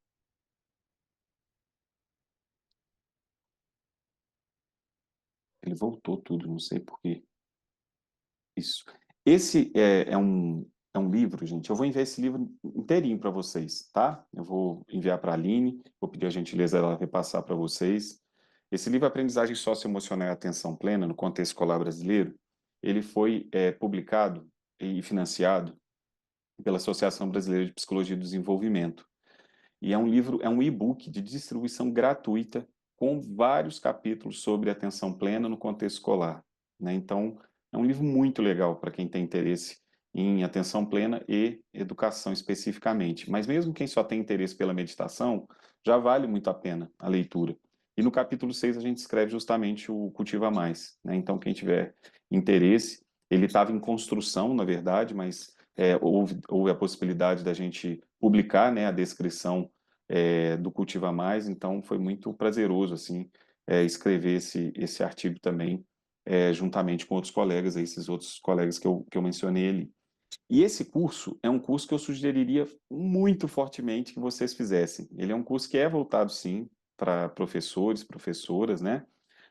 Ele voltou tudo, não sei por quê. Isso. Esse é um livro, gente. Eu vou enviar esse livro inteirinho para vocês, tá? Eu vou enviar para a Aline, vou pedir a gentileza dela repassar para vocês. Esse livro, Aprendizagem Socioemocional e Atenção Plena, no Contexto Escolar Brasileiro, ele foi publicado e financiado pela Associação Brasileira de Psicologia do Desenvolvimento. E é um livro, é um e-book de distribuição gratuita com vários capítulos sobre atenção plena no contexto escolar, né? Então, é um livro muito legal para quem tem interesse em atenção plena e educação especificamente. Mas mesmo quem só tem interesse pela meditação, já vale muito a pena a leitura. E no capítulo 6 a gente escreve justamente o Cultiva Mais, né? Então, quem tiver interesse, ele estava em construção, na verdade, mas houve a possibilidade da gente publicar, né, a descrição do Cultiva Mais, então foi muito prazeroso assim escrever esse artigo também juntamente com outros colegas, esses outros colegas que eu mencionei ali. E esse curso é um curso que eu sugeriria muito fortemente que vocês fizessem. Ele é um curso que é voltado, sim, para professores, professoras, né?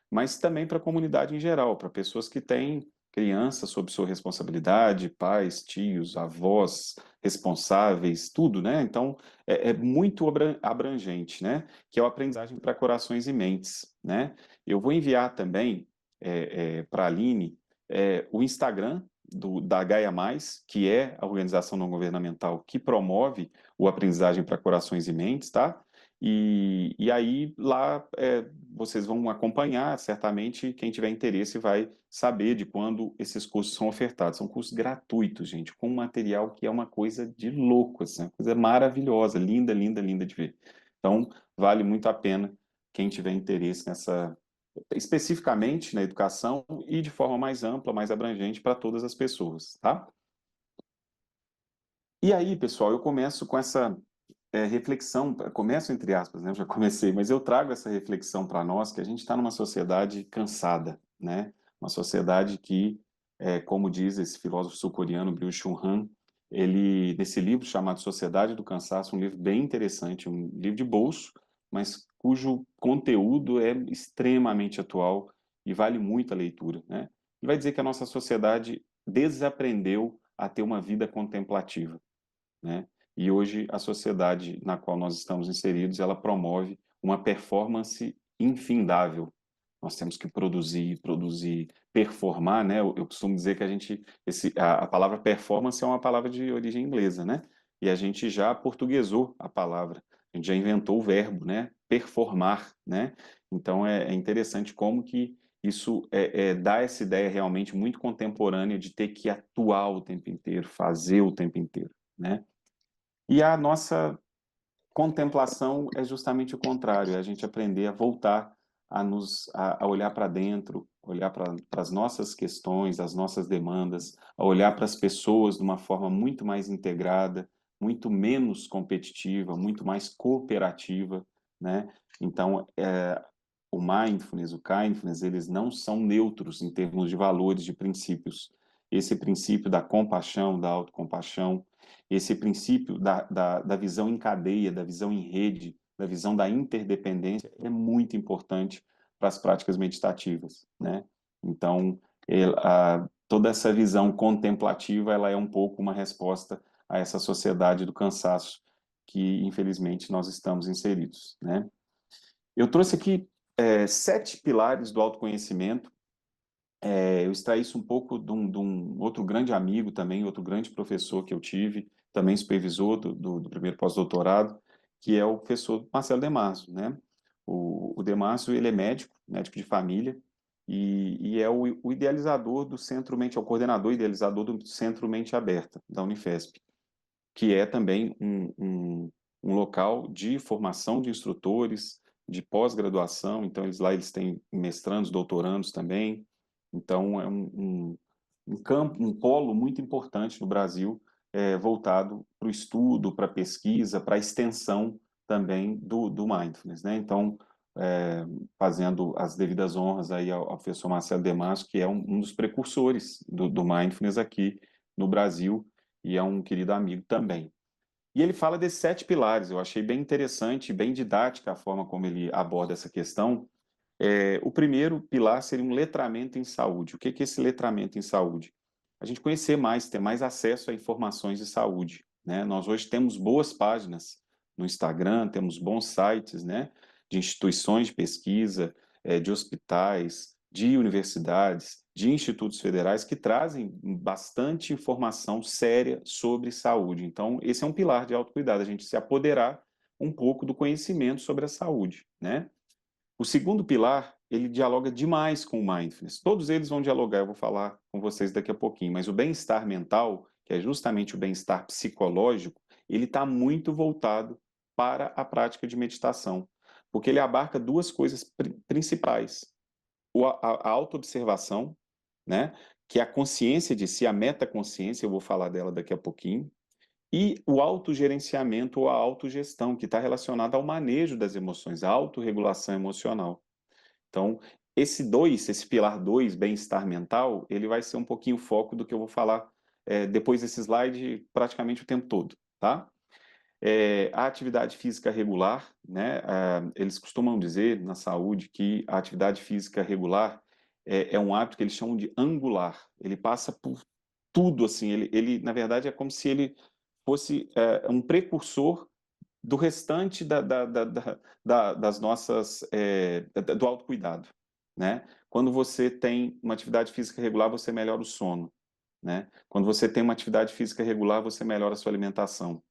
Mas também para a comunidade em geral, para pessoas que têm crianças sob sua responsabilidade, pais, tios, avós, responsáveis, tudo, né? Então, é muito abrangente, né? Que é o aprendizagem para corações e mentes, né? Eu vou enviar também para a Aline o Instagram da Gaia Mais, que é a organização não governamental que promove o aprendizagem para corações e mentes, tá? E aí lá vocês vão acompanhar, certamente quem tiver interesse vai saber de quando esses cursos são ofertados. São cursos gratuitos, gente, com material que é uma coisa de louco, assim, uma coisa maravilhosa, linda, linda, linda de ver. Então, vale muito a pena quem tiver interesse nessa, especificamente na educação e de forma mais ampla, mais abrangente para todas as pessoas, tá? E aí, pessoal, eu começo com essa reflexão, começo entre aspas, né? Eu já comecei, mas eu trago essa reflexão para nós que a gente está numa sociedade cansada, né? Uma sociedade que, como diz esse filósofo sul-coreano Byung-Chul Han, ele nesse livro chamado Sociedade do Cansaço, um livro bem interessante, um livro de bolso, mas cujo conteúdo é extremamente atual e vale muito a leitura, né? Ele vai dizer que a nossa sociedade desaprendeu a ter uma vida contemplativa, né? E hoje a sociedade na qual nós estamos inseridos, ela promove uma performance infindável. Nós temos que produzir, produzir, performar, né? Eu costumo dizer que a palavra performance é uma palavra de origem inglesa, né? E a gente já portuguesou a palavra, a gente já inventou o verbo, né? Performar, né? Então é interessante como que isso dá essa ideia realmente muito contemporânea de ter que atuar o tempo inteiro, fazer o tempo inteiro, né? E a nossa contemplação é justamente o contrário, é a gente aprender a voltar a olhar para dentro, olhar para as nossas questões, as nossas demandas, a olhar para as pessoas de uma forma muito mais integrada, muito menos competitiva, muito mais cooperativa, né? Então, o mindfulness, o kindness, eles não são neutros em termos de valores, de princípios. Esse princípio da compaixão, da autocompaixão, esse princípio da visão em cadeia, da visão em rede, da visão da interdependência é muito importante para as práticas meditativas, né? Então, toda essa visão contemplativa, ela é um pouco uma resposta a essa sociedade do cansaço que, infelizmente, nós estamos inseridos, né? Eu trouxe aqui 7 pilares do autoconhecimento. Eu extraí isso um pouco de um outro grande amigo também, outro grande professor que eu tive, também supervisor do primeiro pós-doutorado, que é o professor Marcelo Demarzo, né? O Demarzo, ele é médico, médico de família, e é o idealizador do Centro Mente, é o coordenador idealizador do Centro Mente Aberta, da Unifesp, que é também um local de formação de instrutores, de pós-graduação, então eles têm mestrandos, doutorandos também, então é um campo, um polo muito importante no Brasil, voltado para o estudo, para a pesquisa, para a extensão também do mindfulness, né? Então, fazendo as devidas honras aí ao professor Marcelo Demarzo, que é um dos precursores do mindfulness aqui no Brasil, e é um querido amigo também. E ele fala desses 7 pilares, eu achei bem interessante, bem didática a forma como ele aborda essa questão. O primeiro pilar seria um letramento em saúde. O que é esse letramento em saúde? A gente conhecer mais, ter mais acesso a informações de saúde, né? Nós hoje temos boas páginas no Instagram, temos bons sites, né? De instituições de pesquisa, de hospitais, de universidades, de institutos federais que trazem bastante informação séria sobre saúde. Então, esse é um pilar de autocuidado, a gente se apoderar um pouco do conhecimento sobre a saúde, né? O segundo pilar, ele dialoga demais com o mindfulness. Todos eles vão dialogar, eu vou falar com vocês daqui a pouquinho, mas o bem-estar mental, que é justamente o bem-estar psicológico, ele está muito voltado para a prática de meditação, porque ele abarca duas coisas principais. A autoobservação, né, que é a consciência de si, a metaconsciência, eu vou falar dela daqui a pouquinho, e o autogerenciamento ou a autogestão, que está relacionado ao manejo das emoções, a autorregulação emocional. Então, esse pilar 2, bem-estar mental, ele vai ser um pouquinho o foco do que eu vou falar depois desse slide praticamente o tempo todo, tá? A atividade física regular, né? Eles costumam dizer na saúde que a atividade física regular é um hábito que eles chamam de angular. Ele passa por tudo, assim. Ele na verdade, é como se ele fosse um precursor do restante das nossas do autocuidado, né? Quando você tem uma atividade física regular, você melhora o sono, né? Quando você tem uma atividade física regular, você melhora a sua alimentação.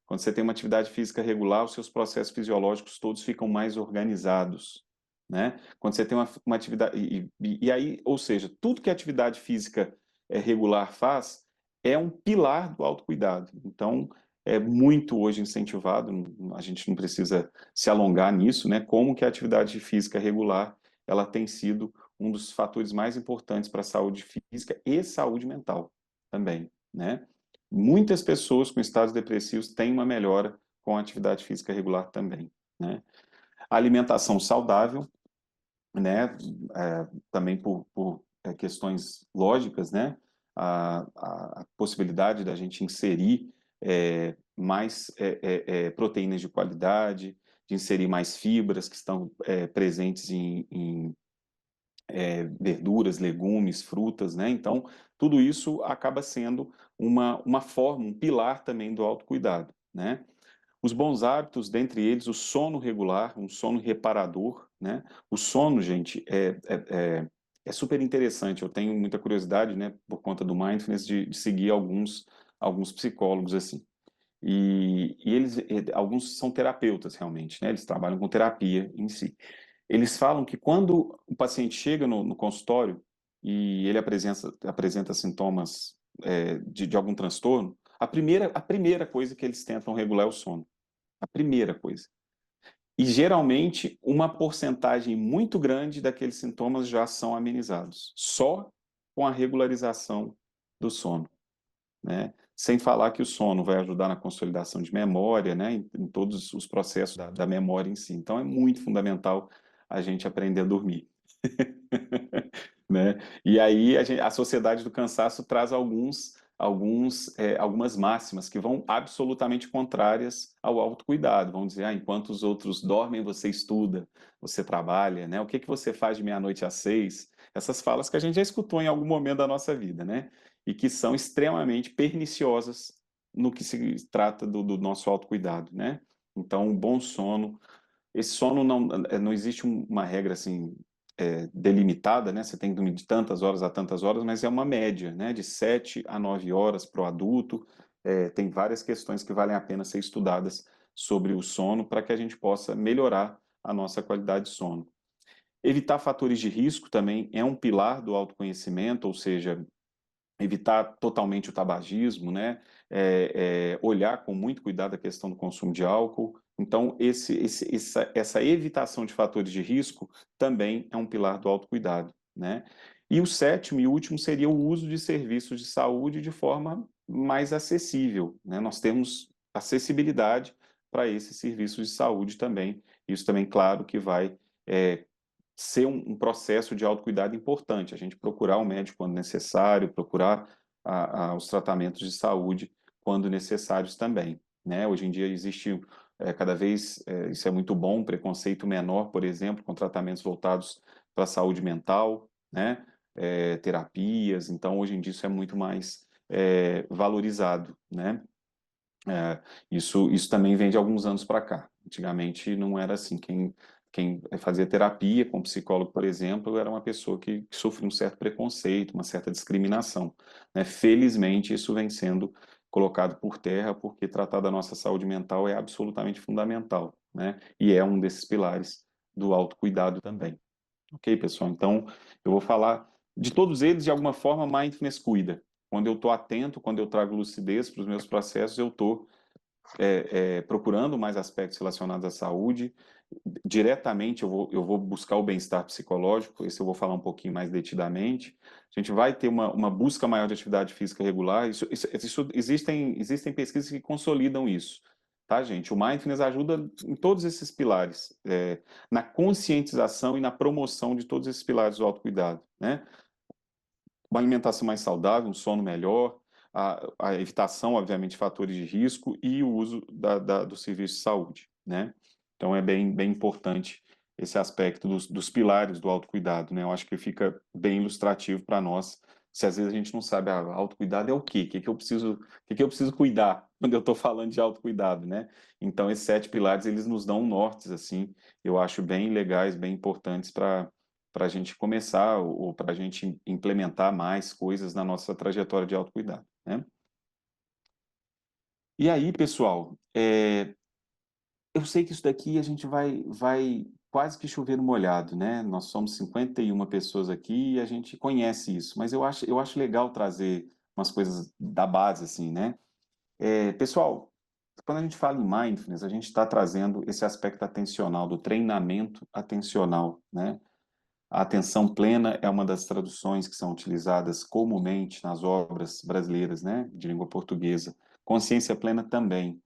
Quando você tem uma atividade física regular, os seus processos fisiológicos todos ficam mais organizados, né? Quando você tem uma atividade... E aí, ou seja, tudo que a atividade física regular faz é um pilar do autocuidado. Então, é muito hoje incentivado, a gente não precisa se alongar nisso, né? Como que a atividade física regular, ela tem sido um dos fatores mais importantes para a saúde física e saúde mental também, né? Muitas pessoas com estados depressivos têm uma melhora com a atividade física regular também, né? A alimentação saudável, né? Também por questões lógicas, né? A possibilidade da gente inserir mais proteínas de qualidade, de inserir mais fibras que estão presentes em verduras, legumes, frutas, né? Então, tudo isso acaba sendo uma forma, um pilar também do autocuidado, né? Os bons hábitos, dentre eles, o sono regular, um sono reparador, né? O sono, gente, é super interessante. Eu tenho muita curiosidade, né, por conta do mindfulness, de seguir alguns psicólogos assim. E eles, alguns são terapeutas realmente, né? Eles trabalham com terapia em si. Eles falam que quando o paciente chega no consultório e ele apresenta sintomas de algum transtorno, a primeira coisa que eles tentam regular é o sono. A primeira coisa. E geralmente uma porcentagem muito grande daqueles sintomas já são amenizados, só com a regularização do sono, né? Sem falar que o sono vai ajudar na consolidação de memória, né? Em todos os processos da memória em si. Então é muito fundamental a gente aprender a dormir. Né? E aí a sociedade do cansaço traz algumas máximas que vão absolutamente contrárias ao autocuidado. Vão dizer, enquanto os outros dormem, você estuda, você trabalha, né? O que você faz de meia-noite às 6? Essas falas que a gente já escutou em algum momento da nossa vida, né? E que são extremamente perniciosas no que se trata do nosso autocuidado, né? Então, um bom sono. Esse sono não existe uma regra assim delimitada, né? Você tem que dormir de tantas horas a tantas horas, mas é uma média, né? De 7 a 9 horas para o adulto. Tem várias questões que valem a pena ser estudadas sobre o sono para que a gente possa melhorar a nossa qualidade de sono. Evitar fatores de risco também é um pilar do autoconhecimento, ou seja, evitar totalmente o tabagismo, né? Olhar com muito cuidado a questão do consumo de álcool. Então, essa evitação de fatores de risco também é um pilar do autocuidado, né? E o sétimo e último seria o uso de serviços de saúde de forma mais acessível, né? Nós temos acessibilidade para esses serviços de saúde também. Isso também, claro, que vai ser um processo de autocuidado importante, a gente procurar o médico quando necessário, procurar os tratamentos de saúde quando necessários também, né? Hoje em dia existe cada vez, isso é muito bom, um preconceito menor, por exemplo, com tratamentos voltados para a saúde mental, né? Terapias, então hoje em dia isso é muito mais valorizado, né? Isso também vem de alguns anos para cá. Antigamente não era assim. Quem fazia terapia com psicólogo, por exemplo, era uma pessoa que sofria um certo preconceito, uma certa discriminação, né? Felizmente, isso vem sendo colocado por terra, porque tratar da nossa saúde mental é absolutamente fundamental, né? E é um desses pilares do autocuidado também. Ok, pessoal? Então, eu vou falar de todos eles, de alguma forma, mindfulness cuida. Quando eu estou atento, quando eu trago lucidez para os meus processos, eu estou procurando mais aspectos relacionados à saúde. Diretamente, eu vou buscar o bem-estar psicológico, esse eu vou falar um pouquinho mais detidamente. A gente vai ter uma busca maior de atividade física regular. Existem pesquisas que consolidam isso. Tá, gente? O mindfulness ajuda em todos esses pilares, na conscientização e na promoção de todos esses pilares do autocuidado, né? Uma alimentação mais saudável, um sono melhor, a evitação, obviamente, de fatores de risco e o uso do serviço de saúde, né? Então, é bem importante esse aspecto dos pilares do autocuidado, né? Eu acho que fica bem ilustrativo para nós, se às vezes a gente não sabe, autocuidado é o quê? O que eu preciso cuidar quando eu estou falando de autocuidado, né? Então, esses 7 pilares, eles nos dão nortes, assim, eu acho bem legais, bem importantes para a gente começar ou para a gente implementar mais coisas na nossa trajetória de autocuidado, né? E aí, pessoal, eu sei que isso daqui a gente vai quase que chover no molhado, né? Nós somos 51 pessoas aqui e a gente conhece isso, mas eu acho legal trazer umas coisas da base, assim, né? Pessoal, quando a gente fala em mindfulness, a gente está trazendo esse aspecto atencional, do treinamento atencional, né? A atenção plena é uma das traduções que são utilizadas comumente nas obras brasileiras, né, de língua portuguesa. Consciência plena também.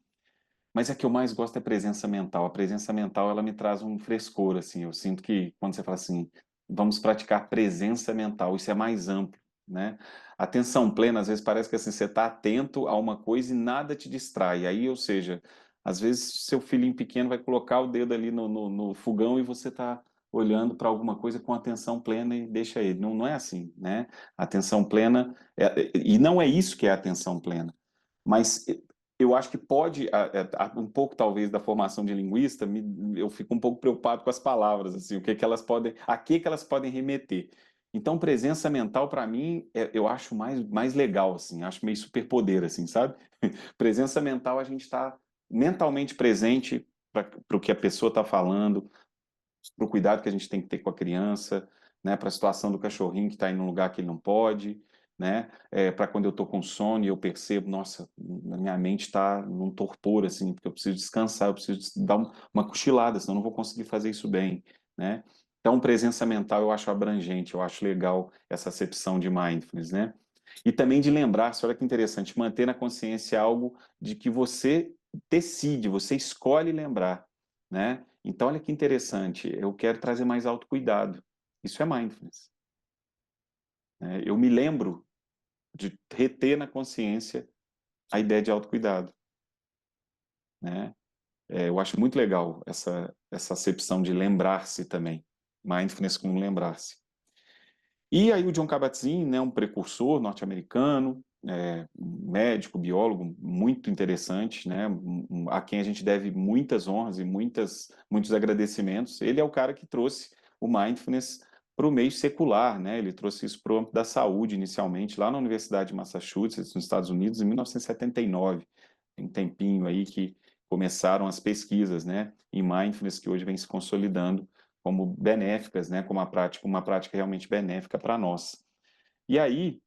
Mas a que eu mais gosto é presença mental. A presença mental, ela me traz um frescor, assim. Eu sinto que quando você fala assim, vamos praticar presença mental, isso é mais amplo, né? Atenção plena, às vezes parece que assim, você está atento a uma coisa e nada te distrai. Aí, ou seja, às vezes seu filhinho pequeno vai colocar o dedo ali no fogão e você está olhando para alguma coisa com atenção plena e deixa ele. Não, não é assim, né? Atenção plena, e não é isso que é atenção plena. Mas eu acho que pode, um pouco talvez da formação de linguista, eu fico um pouco preocupado com as palavras, assim, a que elas podem remeter. Então, presença mental, para mim, eu acho mais legal, assim, acho meio superpoder, assim, sabe? Presença mental, a gente está mentalmente presente para o que a pessoa está falando, para o cuidado que a gente tem que ter com a criança, né, para a situação do cachorrinho que está em um lugar que ele não pode, né, para quando eu estou com sono e eu percebo, nossa, a minha mente está num torpor, assim, porque eu preciso descansar, eu preciso dar uma cochilada, senão eu não vou conseguir fazer isso bem, né. Então, presença mental eu acho abrangente, eu acho legal essa acepção de mindfulness, né. E também de lembrar, olha que interessante, manter na consciência algo de que você decide, você escolhe lembrar, né? Então, olha que interessante, eu quero trazer mais autocuidado. Isso é mindfulness, né? Eu me lembro de reter na consciência a ideia de autocuidado, né? Eu acho muito legal essa acepção de lembrar-se também. Mindfulness como lembrar-se. E aí o John Kabat-Zinn, né, um precursor norte-americano, médico, biólogo, muito interessante, né, a quem a gente deve muitas honras e muitos agradecimentos. Ele é o cara que trouxe o mindfulness para o meio secular, né, ele trouxe isso para o âmbito da saúde inicialmente, lá na Universidade de Massachusetts, nos Estados Unidos, em 1979. Tem um tempinho aí que começaram as pesquisas, né, em mindfulness, que hoje vem se consolidando como benéficas, né, como uma prática realmente benéfica para nós. E aí,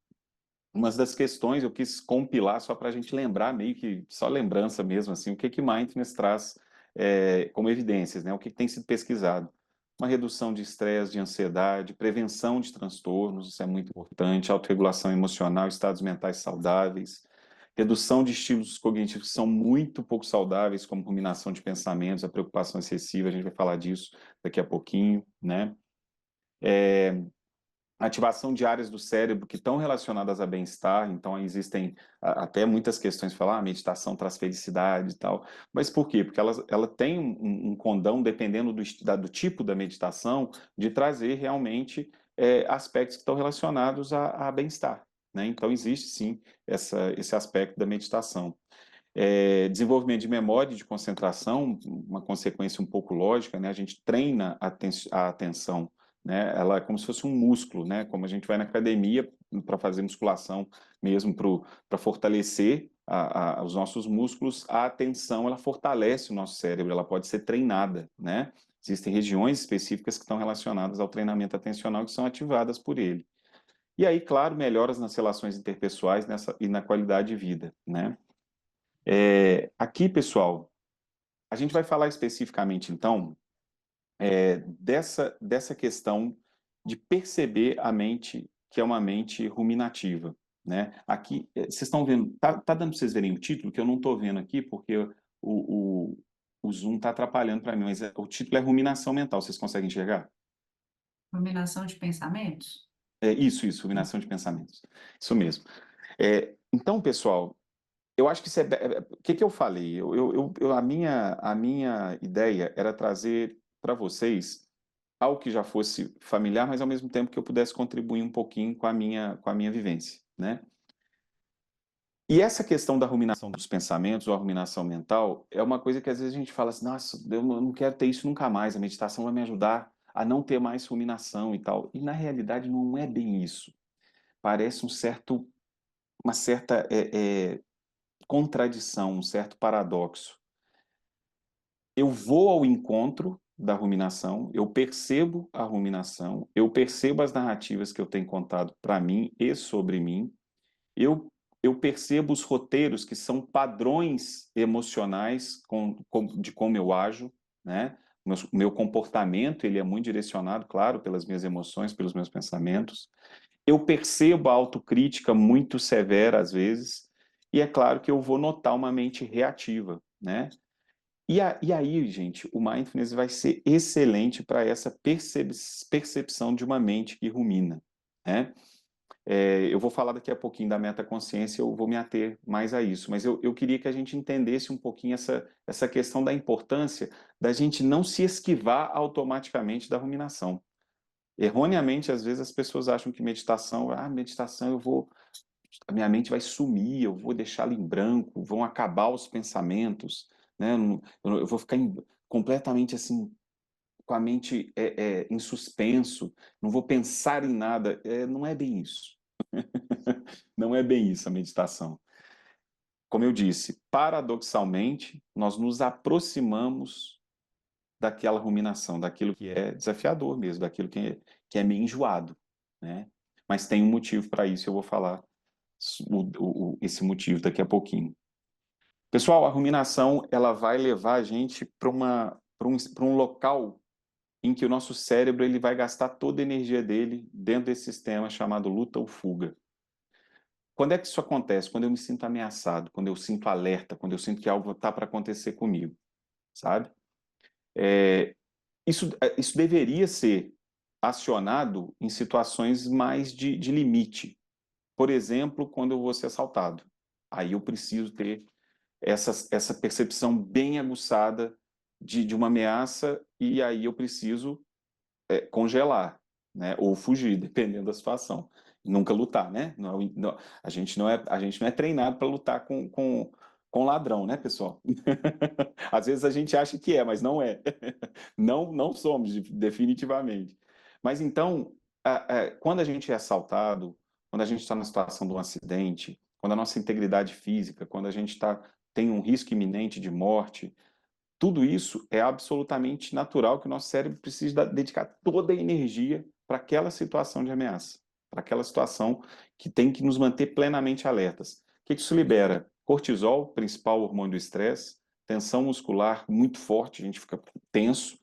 uma das questões eu quis compilar só para a gente lembrar, meio que só lembrança mesmo, assim, o que mindfulness traz como evidências, né, o que tem sido pesquisado. Uma redução de estresse, de ansiedade, prevenção de transtornos, isso é muito importante, autorregulação emocional, estados mentais saudáveis, redução de estilos cognitivos que são muito pouco saudáveis, como ruminação de pensamentos, a preocupação excessiva, a gente vai falar disso daqui a pouquinho, né? Ativação de áreas do cérebro que estão relacionadas a bem-estar, então existem até muitas questões de falar, meditação traz felicidade e tal, mas por quê? Porque ela tem um condão, dependendo do tipo da meditação, de trazer realmente aspectos que estão relacionados a bem-estar, né? Então existe sim esse aspecto da meditação. Desenvolvimento de memória e de concentração, uma consequência um pouco lógica, né? A gente treina a atenção, né? Ela é como se fosse um músculo, né? Como a gente vai na academia para fazer musculação mesmo para fortalecer os nossos músculos, a atenção ela fortalece o nosso cérebro, ela pode ser treinada, né? Existem regiões específicas que estão relacionadas ao treinamento atencional que são ativadas por ele. E aí, claro, melhoras nas relações interpessoais e na qualidade de vida, né? Aqui, pessoal, a gente vai falar especificamente, então, dessa questão de perceber a mente, que é uma mente ruminativa, né? Aqui, vocês estão vendo, tá dando para vocês verem o título, que eu não estou vendo aqui, porque o Zoom está atrapalhando para mim, mas o título é Ruminação Mental, vocês conseguem enxergar? Combinação de pensamentos? Isso, ruminação de pensamentos. Isso mesmo. Então, pessoal, eu acho que isso o que eu falei? A minha ideia era trazer para vocês algo que já fosse familiar, mas ao mesmo tempo que eu pudesse contribuir um pouquinho com a minha vivência, né? E essa questão da ruminação dos pensamentos, ou a ruminação mental, é uma coisa que às vezes a gente fala assim, nossa, eu não quero ter isso nunca mais, a meditação vai me ajudar a não ter mais ruminação e tal. E na realidade não é bem isso. Parece uma certa contradição, um certo paradoxo. Eu vou ao encontro da ruminação, eu percebo a ruminação, eu percebo as narrativas que eu tenho contado para mim e sobre mim, eu percebo os roteiros que são padrões emocionais de como eu ajo, né? Meu comportamento, ele é muito direcionado, claro, pelas minhas emoções, pelos meus pensamentos. Eu percebo a autocrítica muito severa às vezes, e é claro que eu vou notar uma mente reativa, né? E aí, gente, o mindfulness vai ser excelente para essa percepção de uma mente que rumina, né? Eu vou falar daqui a pouquinho da metaconsciência, eu vou me ater mais a isso, mas eu queria que a gente entendesse um pouquinho essa questão da importância da gente não se esquivar automaticamente da ruminação. Erroneamente, às vezes, as pessoas acham que meditação, meditação a minha mente vai sumir, eu vou deixá-la em branco, vão acabar os pensamentos, né? Eu vou ficar completamente assim, com a mente em suspenso, não vou pensar em nada. Não é bem isso. Não é bem isso a meditação. Como eu disse, paradoxalmente, nós nos aproximamos daquela ruminação, daquilo que é desafiador mesmo, daquilo que é meio enjoado, né? Mas tem um motivo para isso, eu vou falar esse motivo daqui a pouquinho. Pessoal, a ruminação ela vai levar a gente para um local em que o nosso cérebro ele vai gastar toda a energia dele dentro desse sistema chamado luta ou fuga. Quando é que isso acontece? Quando eu me sinto ameaçado, quando eu sinto alerta, quando eu sinto que algo está para acontecer comigo, sabe? Isso deveria ser acionado em situações mais de limite. Por exemplo, quando eu vou ser assaltado. Aí eu preciso ter essa percepção bem aguçada de uma ameaça e aí eu preciso congelar, né? Ou fugir, dependendo da situação. Nunca lutar, né? A gente não é treinado para lutar com ladrão, né, pessoal? Às vezes a gente acha que mas não é. Não somos, definitivamente. Mas então, quando a gente é assaltado, quando a gente está na situação de um acidente, quando a nossa integridade física, quando a gente tem um risco iminente de morte, tudo isso é absolutamente natural que o nosso cérebro precise dedicar toda a energia para aquela situação de ameaça, para aquela situação que tem que nos manter plenamente alertas. O que isso libera? Cortisol, principal hormônio do estresse, tensão muscular muito forte, a gente fica tenso.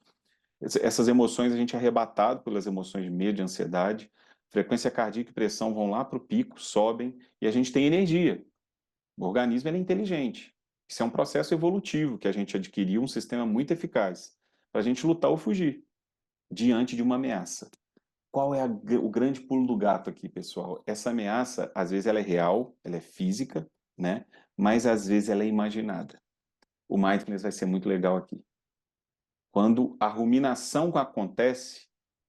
Essas emoções a gente é arrebatado pelas emoções de medo, de ansiedade. Frequência cardíaca e pressão vão lá para o pico, sobem, e a gente tem energia. O organismo é inteligente. Isso é um processo evolutivo que a gente adquiriu um sistema muito eficaz para a gente lutar ou fugir diante de uma ameaça. Qual é o grande pulo do gato aqui, pessoal? Essa ameaça, às vezes, ela é real, ela é física, né? Mas às vezes ela é imaginada. O mindfulness vai ser muito legal aqui. Quando a ruminação acontece,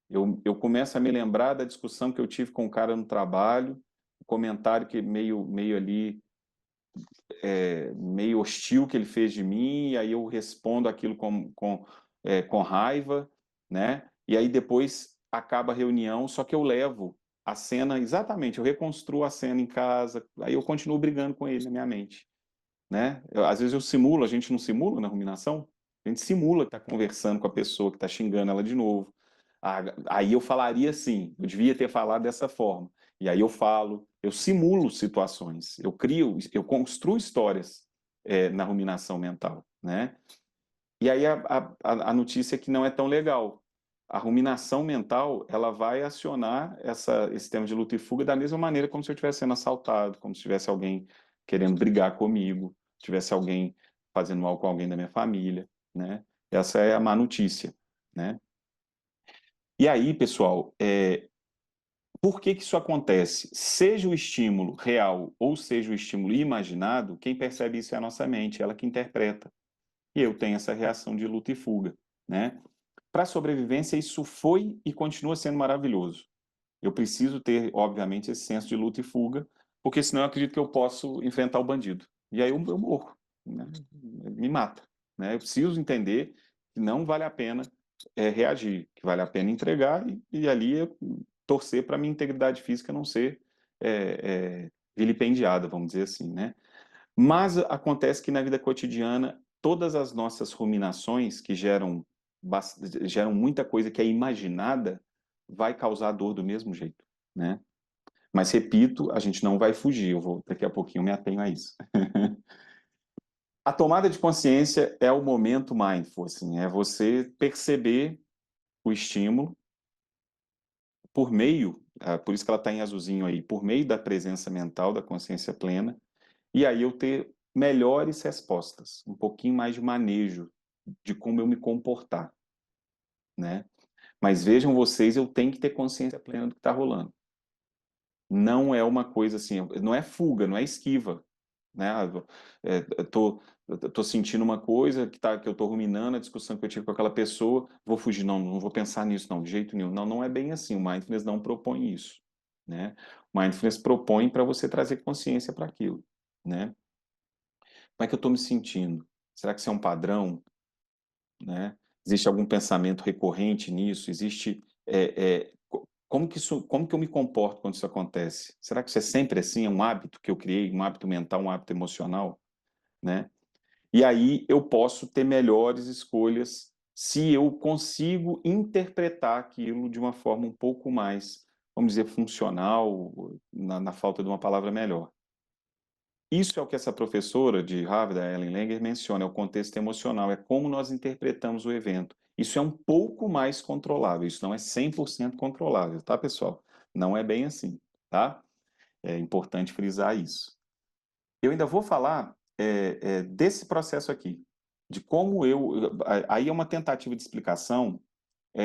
eu começo a me lembrar da discussão que eu tive com um cara no trabalho, um comentário que meio ali meio hostil que ele fez de mim, e aí eu respondo aquilo com raiva, né? E aí depois acaba a reunião, só que eu levo a cena, exatamente, eu reconstruo a cena em casa, aí eu continuo brigando com ele na minha mente, né? Às vezes eu simulo, a gente não simula na ruminação? A gente simula que está conversando com a pessoa, que está xingando ela de novo. Aí eu falaria assim, eu devia ter falado dessa forma. E aí eu falo, eu simulo situações, eu crio, eu construo histórias na ruminação mental, né? E aí a notícia é que não é tão legal. A ruminação mental, ela vai acionar esse sistema de luta e fuga da mesma maneira como se eu estivesse sendo assaltado, como se tivesse alguém querendo brigar comigo, tivesse alguém fazendo mal com alguém da minha família, né? Essa é a má notícia, né? E aí, pessoal, por que que isso acontece? Seja o estímulo real ou seja o estímulo imaginado, quem percebe isso é a nossa mente, ela que interpreta. E eu tenho essa reação de luta e fuga, né? Para a sobrevivência, isso foi e continua sendo maravilhoso. Eu preciso ter, obviamente, esse senso de luta e fuga, porque senão eu acredito que eu posso enfrentar o bandido. E aí eu morro, né? Me mata, né? Eu preciso entender que não vale a pena reagir, que vale a pena entregar e ali torcer para a minha integridade física não ser vilipendiada, vamos dizer assim, né? Mas acontece que na vida cotidiana, todas as nossas ruminações que geram muita coisa que é imaginada, vai causar dor do mesmo jeito, né? Mas repito, a gente não vai fugir, daqui a pouquinho eu me atenho a isso. A tomada de consciência é o momento mindful, assim, é você perceber o estímulo por meio, por isso que ela está em azulzinho aí, por meio da presença mental, da consciência plena, e aí eu ter melhores respostas, um pouquinho mais de manejo de como eu me comportar, né? Mas vejam vocês, eu tenho que ter consciência plena do que está rolando. Não é uma coisa assim, não é fuga, não é esquiva, né? Eu tô sentindo uma coisa que eu tô ruminando, a discussão que eu tive com aquela pessoa, vou fugir, não vou pensar nisso, não, de jeito nenhum. Não, não é bem assim, o mindfulness não propõe isso, né? O mindfulness propõe para você trazer consciência para aquilo, né? Como é que eu estou me sentindo? Será que isso é um padrão, né? Existe algum pensamento recorrente nisso? Existe como que eu me comporto quando isso acontece? Será que isso é sempre assim? É um hábito que eu criei, um hábito mental, um hábito emocional, né? E aí eu posso ter melhores escolhas se eu consigo interpretar aquilo de uma forma um pouco mais, vamos dizer, funcional, na falta de uma palavra melhor. Isso é o que essa professora de Harvard, a Ellen Langer, menciona, é o contexto emocional, é como nós interpretamos o evento. Isso é um pouco mais controlável, isso não é 100% controlável, tá, pessoal? Não é bem assim, tá? É importante frisar isso. Eu ainda vou falar desse processo aqui, de como aí é uma tentativa de explicação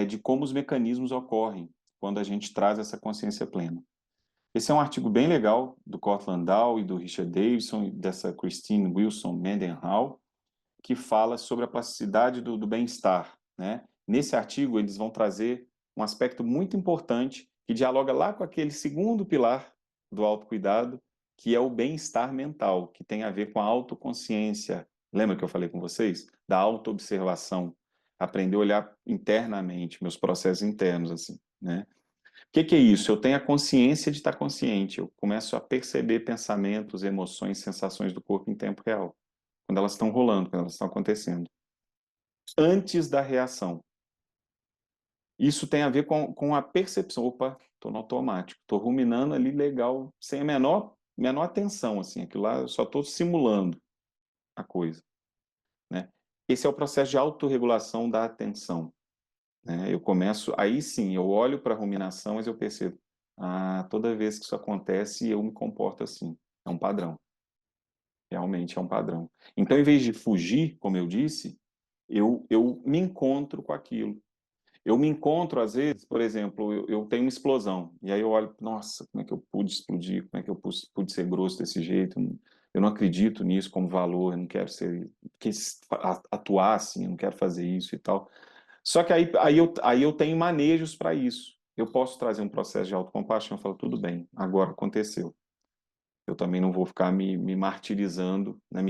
de como os mecanismos ocorrem quando a gente traz essa consciência plena. Esse é um artigo bem legal do Cortland Dow e do Richard Davidson e dessa Christine Wilson Mendenhall, que fala sobre a plasticidade do bem-estar, né? Nesse artigo, eles vão trazer um aspecto muito importante que dialoga lá com aquele segundo pilar do autocuidado, que é o bem-estar mental, que tem a ver com a autoconsciência. Lembra que eu falei com vocês? Da autoobservação. Aprender a olhar internamente, meus processos internos, assim, né? O que é isso? Eu tenho a consciência de estar consciente. Eu começo a perceber pensamentos, emoções, sensações do corpo em tempo real. Quando elas estão rolando, quando elas estão acontecendo. Antes da reação. Isso tem a ver com a percepção. Opa, estou no automático. Estou ruminando ali legal, sem a menor atenção. Assim, aquilo lá, eu só estou simulando a coisa, né? Esse é o processo de autorregulação da atenção. Né? Eu começo, aí sim, eu olho para a ruminação, mas eu percebo, toda vez que isso acontece, eu me comporto assim. É um padrão. Realmente é um padrão. Então, em vez de fugir, como eu disse, eu me encontro com aquilo. Eu me encontro, às vezes, por exemplo, eu tenho uma explosão, e aí eu olho, nossa, como é que eu pude explodir? Como é que eu pude ser grosso desse jeito? Eu não acredito nisso como valor, eu não quero atuar assim, eu não quero fazer isso e tal. Só que aí eu tenho manejos para isso. Eu posso trazer um processo de autocompaixão e falar, tudo bem, agora aconteceu. Eu também não vou ficar me martirizando, né,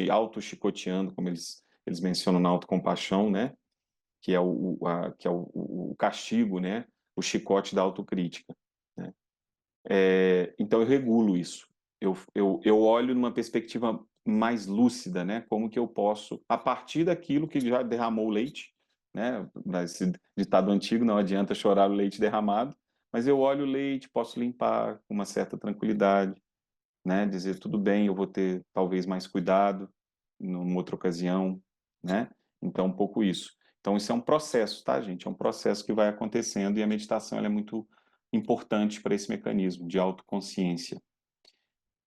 auto-chicoteando, como eles mencionam na autocompaixão, né? Que é o castigo, né? O chicote da autocrítica. Né? Então eu regulo isso. Eu olho numa perspectiva mais lúcida, né? Como que eu posso, a partir daquilo que já derramou o leite, né? Esse ditado antigo, não adianta chorar o leite derramado, mas eu olho o leite, posso limpar com uma certa tranquilidade, né? Dizer, tudo bem, eu vou ter talvez mais cuidado numa outra ocasião, né? Então, um pouco isso. Então, isso é um processo, tá, gente? É um processo que vai acontecendo e a meditação ela é muito importante para esse mecanismo de autoconsciência,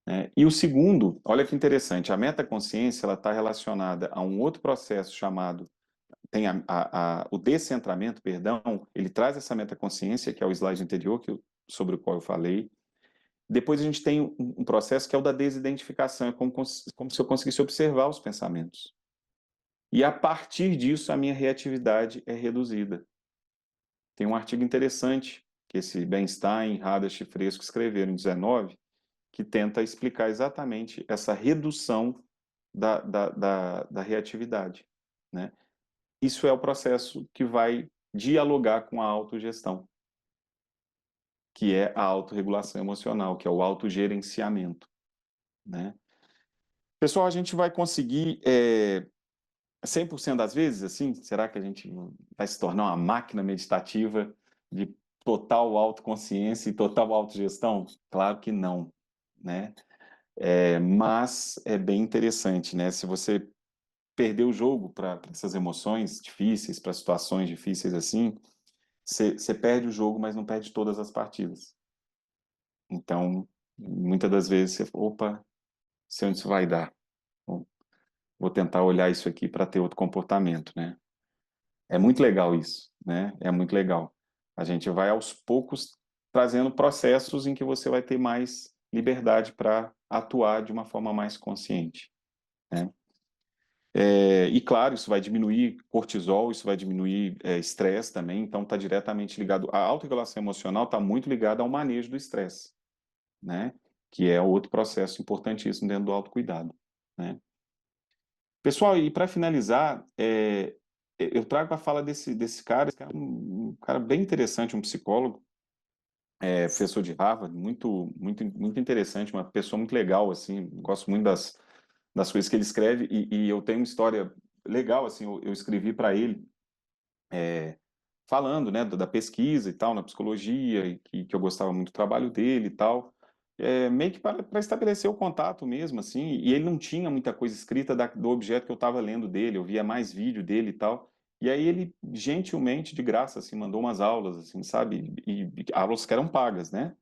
né? E o segundo, olha que interessante, a metaconsciência ela está relacionada a um outro processo chamado, tem o descentramento, perdão, ele traz essa metaconsciência, que é o slide anterior, sobre o qual eu falei. Depois a gente tem um processo que é o da desidentificação, é como se eu conseguisse observar os pensamentos. E a partir disso a minha reatividade é reduzida. Tem um artigo interessante que esse Bernstein, Hadash e Fresco escreveram em 19, que tenta explicar exatamente essa redução da reatividade, né? Isso é o processo que vai dialogar com a autogestão, que é a autorregulação emocional, que é o autogerenciamento, né? Pessoal, a gente vai conseguir 100% das vezes, assim? Será que a gente vai se tornar uma máquina meditativa de total autoconsciência e total autogestão? Claro que não, né? Mas é bem interessante, né? Se você perder o jogo para essas emoções difíceis, para situações difíceis assim, você perde o jogo, mas não perde todas as partidas. Então, muitas das vezes você fala, opa, sei onde isso vai dar. Bom, vou tentar olhar isso aqui para ter outro comportamento, né? É muito legal isso, né? É muito legal. A gente vai aos poucos trazendo processos em que você vai ter mais liberdade para atuar de uma forma mais consciente, né? E claro, isso vai diminuir cortisol, isso vai diminuir estresse também, então está diretamente ligado. A autorregulação emocional está muito ligada ao manejo do estresse, né? Que é outro processo importantíssimo dentro do autocuidado, né? Pessoal, e para finalizar, eu trago a fala desse cara, um cara bem interessante, um psicólogo, professor de Harvard, muito, muito, muito interessante, uma pessoa muito legal, assim, gosto muito das coisas que ele escreve, e eu tenho uma história legal, assim, eu escrevi para ele, falando, né, da pesquisa e tal, na psicologia, e que eu gostava muito do trabalho dele e tal, meio que para estabelecer o contato mesmo, assim, e ele não tinha muita coisa escrita do objeto que eu estava lendo dele, eu via mais vídeo dele e tal, e aí ele, gentilmente, de graça, assim, mandou umas aulas, assim, sabe, e aulas que eram pagas, né?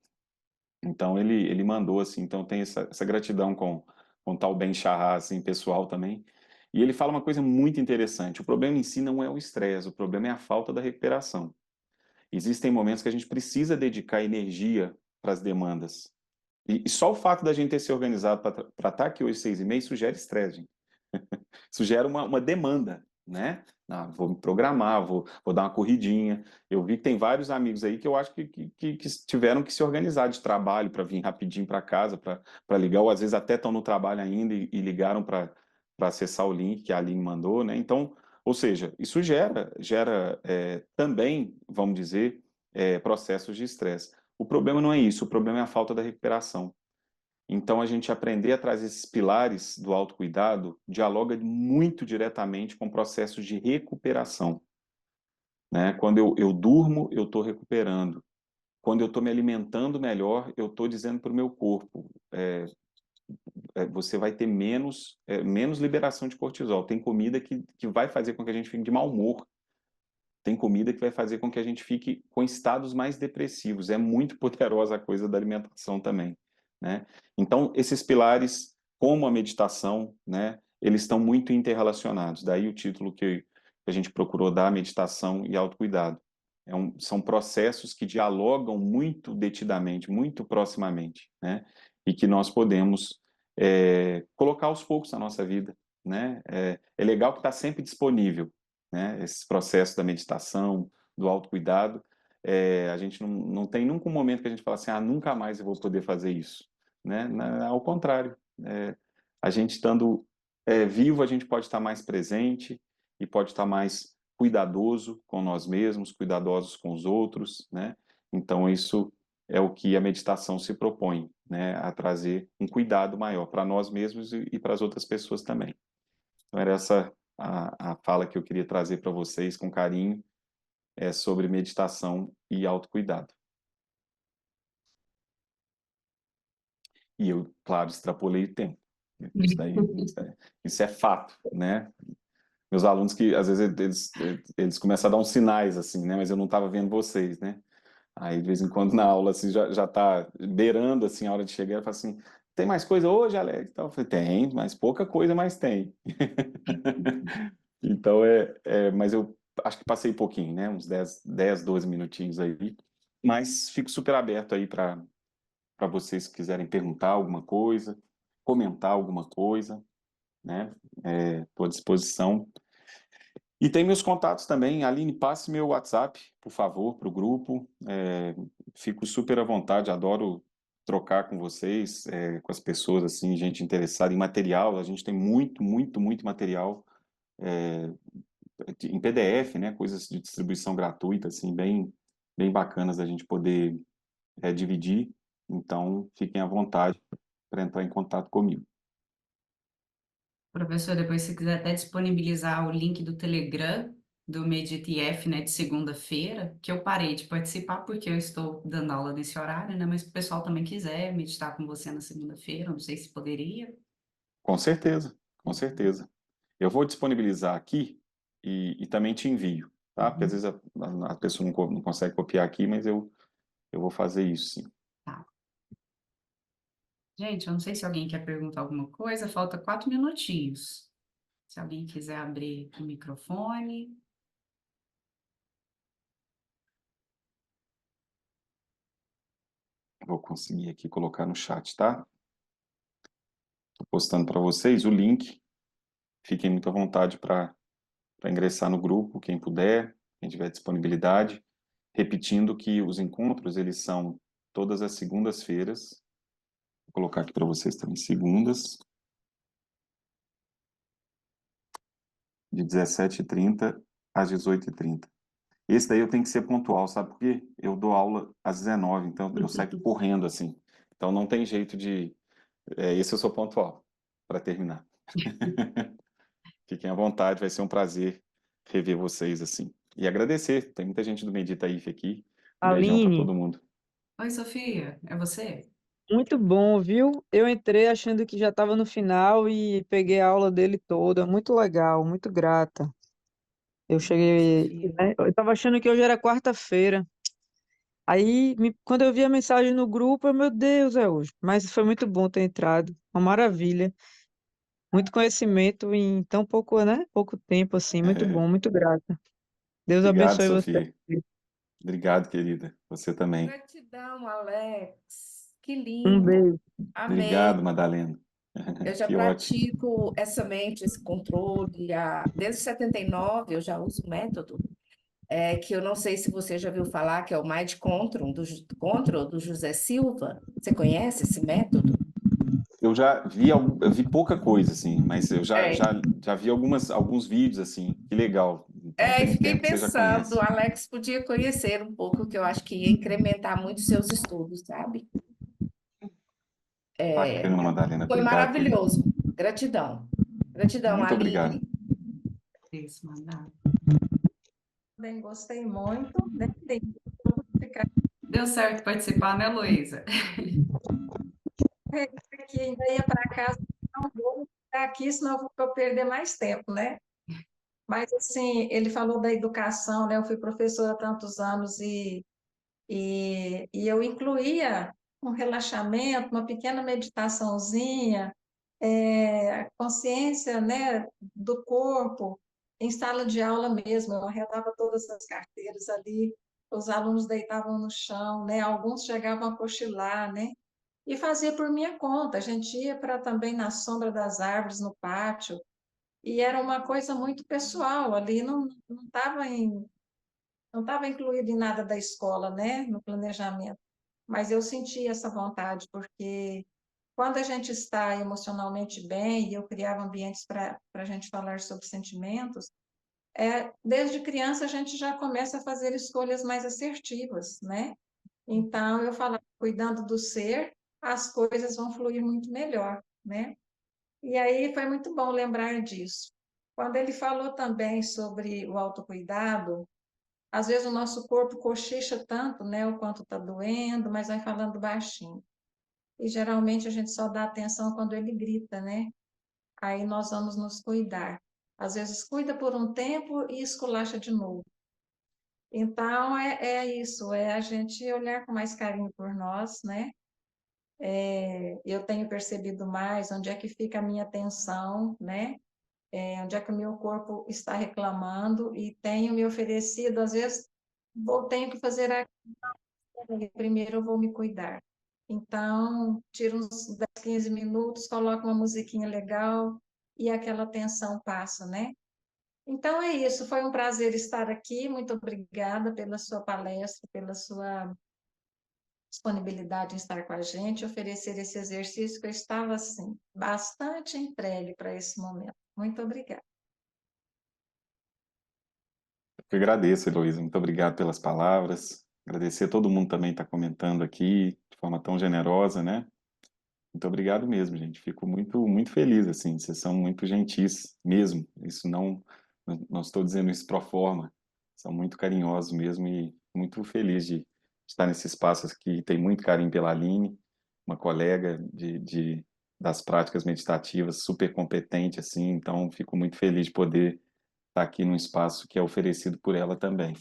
Então ele mandou, assim, então tem essa gratidão com o tal Ben Shahar, assim, pessoal também. E ele fala uma coisa muito interessante, o problema em si não é o estresse, o problema é a falta da recuperação. Existem momentos que a gente precisa dedicar energia para as demandas. E só o fato da gente ter se organizado para estar aqui hoje 6h30, isso gera estresse, gente. Isso gera uma demanda, né? Ah, vou me programar, vou dar uma corridinha. Eu vi que tem vários amigos aí que eu acho que tiveram que se organizar de trabalho para vir rapidinho para casa, para ligar, ou às vezes até estão no trabalho ainda e ligaram para acessar o link que a Aline mandou, né? Então, ou seja, isso gera também, vamos dizer, processos de estresse. O problema não é isso, o problema é a falta da recuperação. Então, a gente aprender a trazer esses pilares do autocuidado dialoga muito diretamente com processos de recuperação, né? Quando eu durmo, eu estou recuperando. Quando eu estou me alimentando melhor, eu estou dizendo para o meu corpo, você vai ter menos liberação de cortisol. Tem comida que vai fazer com que a gente fique de mau humor. Tem comida que vai fazer com que a gente fique com estados mais depressivos. É muito poderosa a coisa da alimentação também, né? Então, esses pilares, como a meditação, né, eles estão muito interrelacionados. Daí o título que a gente procurou dar, meditação e autocuidado. São processos que dialogam muito detidamente, muito proximamente, né? E que nós podemos colocar aos poucos na nossa vida, né? É legal que está sempre disponível, né? Esse processo da meditação, do autocuidado, a gente não tem nunca um momento que a gente fala assim, nunca mais eu vou poder fazer isso, né? Ao contrário, a gente estando vivo, a gente pode estar mais presente e pode estar mais cuidadoso com nós mesmos, cuidadosos com os outros, né? Então isso é o que a meditação se propõe, né, a trazer um cuidado maior para nós mesmos e para as outras pessoas também. Então, era essa a fala que eu queria trazer para vocês com carinho, sobre meditação e autocuidado. E eu, claro, extrapolei o tempo. Isso é fato, né? Meus alunos que, às vezes, eles começam a dar uns sinais, assim, né? Mas eu não estava vendo vocês, né? Aí, de vez em quando, na aula, assim, já tá beirando, assim, a hora de chegar, eu falo assim, tem mais coisa hoje, Alex? Então, eu falei, tem, mas pouca coisa, mas tem. Então, mas eu acho que passei pouquinho, né? Uns 12 minutinhos aí. Mas fico super aberto aí para vocês que quiserem perguntar alguma coisa, comentar alguma coisa, né? Estou à disposição. E tem meus contatos também. Aline, passe meu WhatsApp, por favor, para o grupo. Fico super à vontade, adoro trocar com vocês, com as pessoas, assim, gente interessada em material. A gente tem muito, muito, muito material em PDF, né? Coisas de distribuição gratuita, assim, bem, bem bacanas da gente poder dividir. Então, fiquem à vontade para entrar em contato comigo. Professor, depois se quiser até disponibilizar o link do Telegram, do MeditaF, né, de segunda-feira, que eu parei de participar porque eu estou dando aula nesse horário, né, mas se o pessoal também quiser meditar com você na segunda-feira, não sei se poderia. Com certeza, com certeza. Eu vou disponibilizar aqui e também te envio, tá? Porque às vezes a pessoa não consegue copiar aqui, mas eu vou fazer isso, sim. Tá. Gente, eu não sei se alguém quer perguntar alguma coisa, falta 4 minutinhos. Se alguém quiser abrir o microfone. Vou conseguir aqui colocar no chat, tá? Estou postando para vocês o link. Fiquem muito à vontade para ingressar no grupo, quem puder, quem tiver disponibilidade. Repetindo que os encontros, eles são todas as segundas-feiras. Vou colocar aqui para vocês também, segundas, de 17h30 às 18h30. Esse daí eu tenho que ser pontual, sabe por quê? Eu dou aula às 19h, então eu saio correndo, assim. Então não tem jeito de... esse eu sou pontual, para terminar. Fiquem à vontade, vai ser um prazer rever vocês, assim. E agradecer, tem muita gente do Medita IF aqui. Um beijão para Aline, todo mundo. Oi, Sofia, é você? muito bom, viu? Eu entrei achando que já estava no final e peguei a aula dele toda. Muito legal, muito grata. Eu cheguei, Sofia. né, eu estava achando que hoje era quarta-feira. Aí, quando eu vi a mensagem no grupo, meu Deus, é hoje. Mas foi muito bom ter entrado, uma maravilha. Muito conhecimento em tão pouco, né? Pouco tempo, assim. Muito bom, muito grata. Deus Obrigado, abençoe você. Sofia. Obrigado, querida. Você também. Gratidão, Alex. Que Um lindo. beijo. Amei. Obrigado, Madalena. Eu já Que ótimo. pratico essa mente, esse controle. Desde 79 eu já uso o método. Que eu não sei se você já viu falar, que é o Mind Control Control do José Silva. Você conhece esse método? Eu vi pouca coisa, assim, mas eu É. já vi alguns vídeos, assim. Que legal. Então, E tem fiquei tempo que você já pensando, o conhece. Alex podia conhecer um pouco, que eu acho que ia incrementar muito seus estudos, sabe? Bacana, Madalena. Foi Obrigado, querida. maravilhoso. Gratidão. Gratidão, Muito obrigado. Aline. Isso, mandar. Bem, gostei muito, né? Deu certo participar, né, Luísa? Que ainda ia para casa, não vou ficar aqui, senão eu vou perder mais tempo, né? Mas, assim, ele falou da educação, né? Eu fui professora há tantos anos e eu incluía um relaxamento, uma pequena meditaçãozinha, consciência, né, do corpo, em sala de aula mesmo. Eu arredava todas as carteiras ali, os alunos deitavam no chão, né? Alguns chegavam a cochilar, né? E fazia por minha conta. A gente ia para também na sombra das árvores, no pátio, e era uma coisa muito pessoal ali, não estava não estava incluído em nada da escola, né, no planejamento, mas eu senti essa vontade, porque quando a gente está emocionalmente bem, e eu criava ambientes para a gente falar sobre sentimentos, desde criança a gente já começa a fazer escolhas mais assertivas, né? Então, eu falava, cuidando do ser, as coisas vão fluir muito melhor, né? E aí foi muito bom lembrar disso. Quando ele falou também sobre o autocuidado, às vezes o nosso corpo cochicha tanto, né, o quanto está doendo, mas vai falando baixinho. E geralmente a gente só dá atenção quando ele grita, né? Aí nós vamos nos cuidar. Às vezes cuida por um tempo e esculacha de novo. Então é isso, é a gente olhar com mais carinho por nós, né? Eu tenho percebido mais onde é que fica a minha atenção, né? Onde é que o meu corpo está reclamando e tenho me oferecido, às vezes, tenho que fazer aquilo, primeiro eu vou me cuidar. Então, tiro uns 10, 15 minutos, coloco uma musiquinha legal e aquela tensão passa, né? Então é isso, foi um prazer estar aqui, muito obrigada pela sua palestra, pela sua disponibilidade em estar com a gente, oferecer esse exercício que eu estava, assim, bastante entregue para esse momento. Muito obrigada. Eu que agradeço, Heloísa. Muito obrigado pelas palavras. Agradecer a todo mundo também que está comentando aqui de forma tão generosa, né? Muito obrigado mesmo, gente. Fico muito, muito feliz, assim. Vocês são muito gentis mesmo. Isso não estou dizendo isso pro forma. São muito carinhosos mesmo e muito feliz de estar nesse espaço aqui. Tem muito carinho pela Aline, uma colega das práticas meditativas, super competente, assim. Então, fico muito feliz de poder estar aqui num espaço que é oferecido por ela também.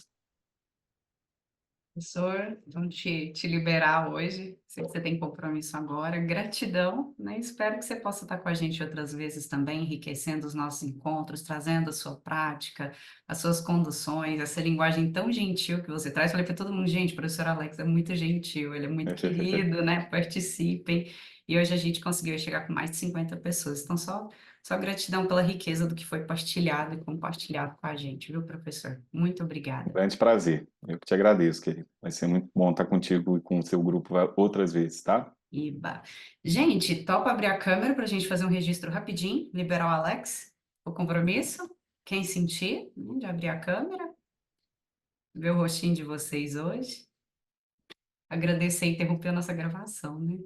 Professor, vamos te liberar hoje. Sei que você tem compromisso agora. Gratidão, né? Espero que você possa estar com a gente outras vezes também, enriquecendo os nossos encontros, trazendo a sua prática, as suas conduções, essa linguagem tão gentil que você traz. Falei para todo mundo, gente, o professor Alex é muito gentil, ele é muito querido, né? Participem. E hoje a gente conseguiu chegar com mais de 50 pessoas. Então, só gratidão pela riqueza do que foi partilhado e compartilhado com a gente, viu, professor? Muito Um obrigada. grande prazer. Eu que te agradeço, querido. Vai ser muito bom estar contigo e com o seu grupo outras vezes, tá? Iba. Gente, topa abrir a câmera para a gente fazer um registro rapidinho, liberar o Alex, o compromisso. Quem sentir, de abrir a câmera, ver o rostinho de vocês hoje. Agradecer e interromper a nossa gravação, né?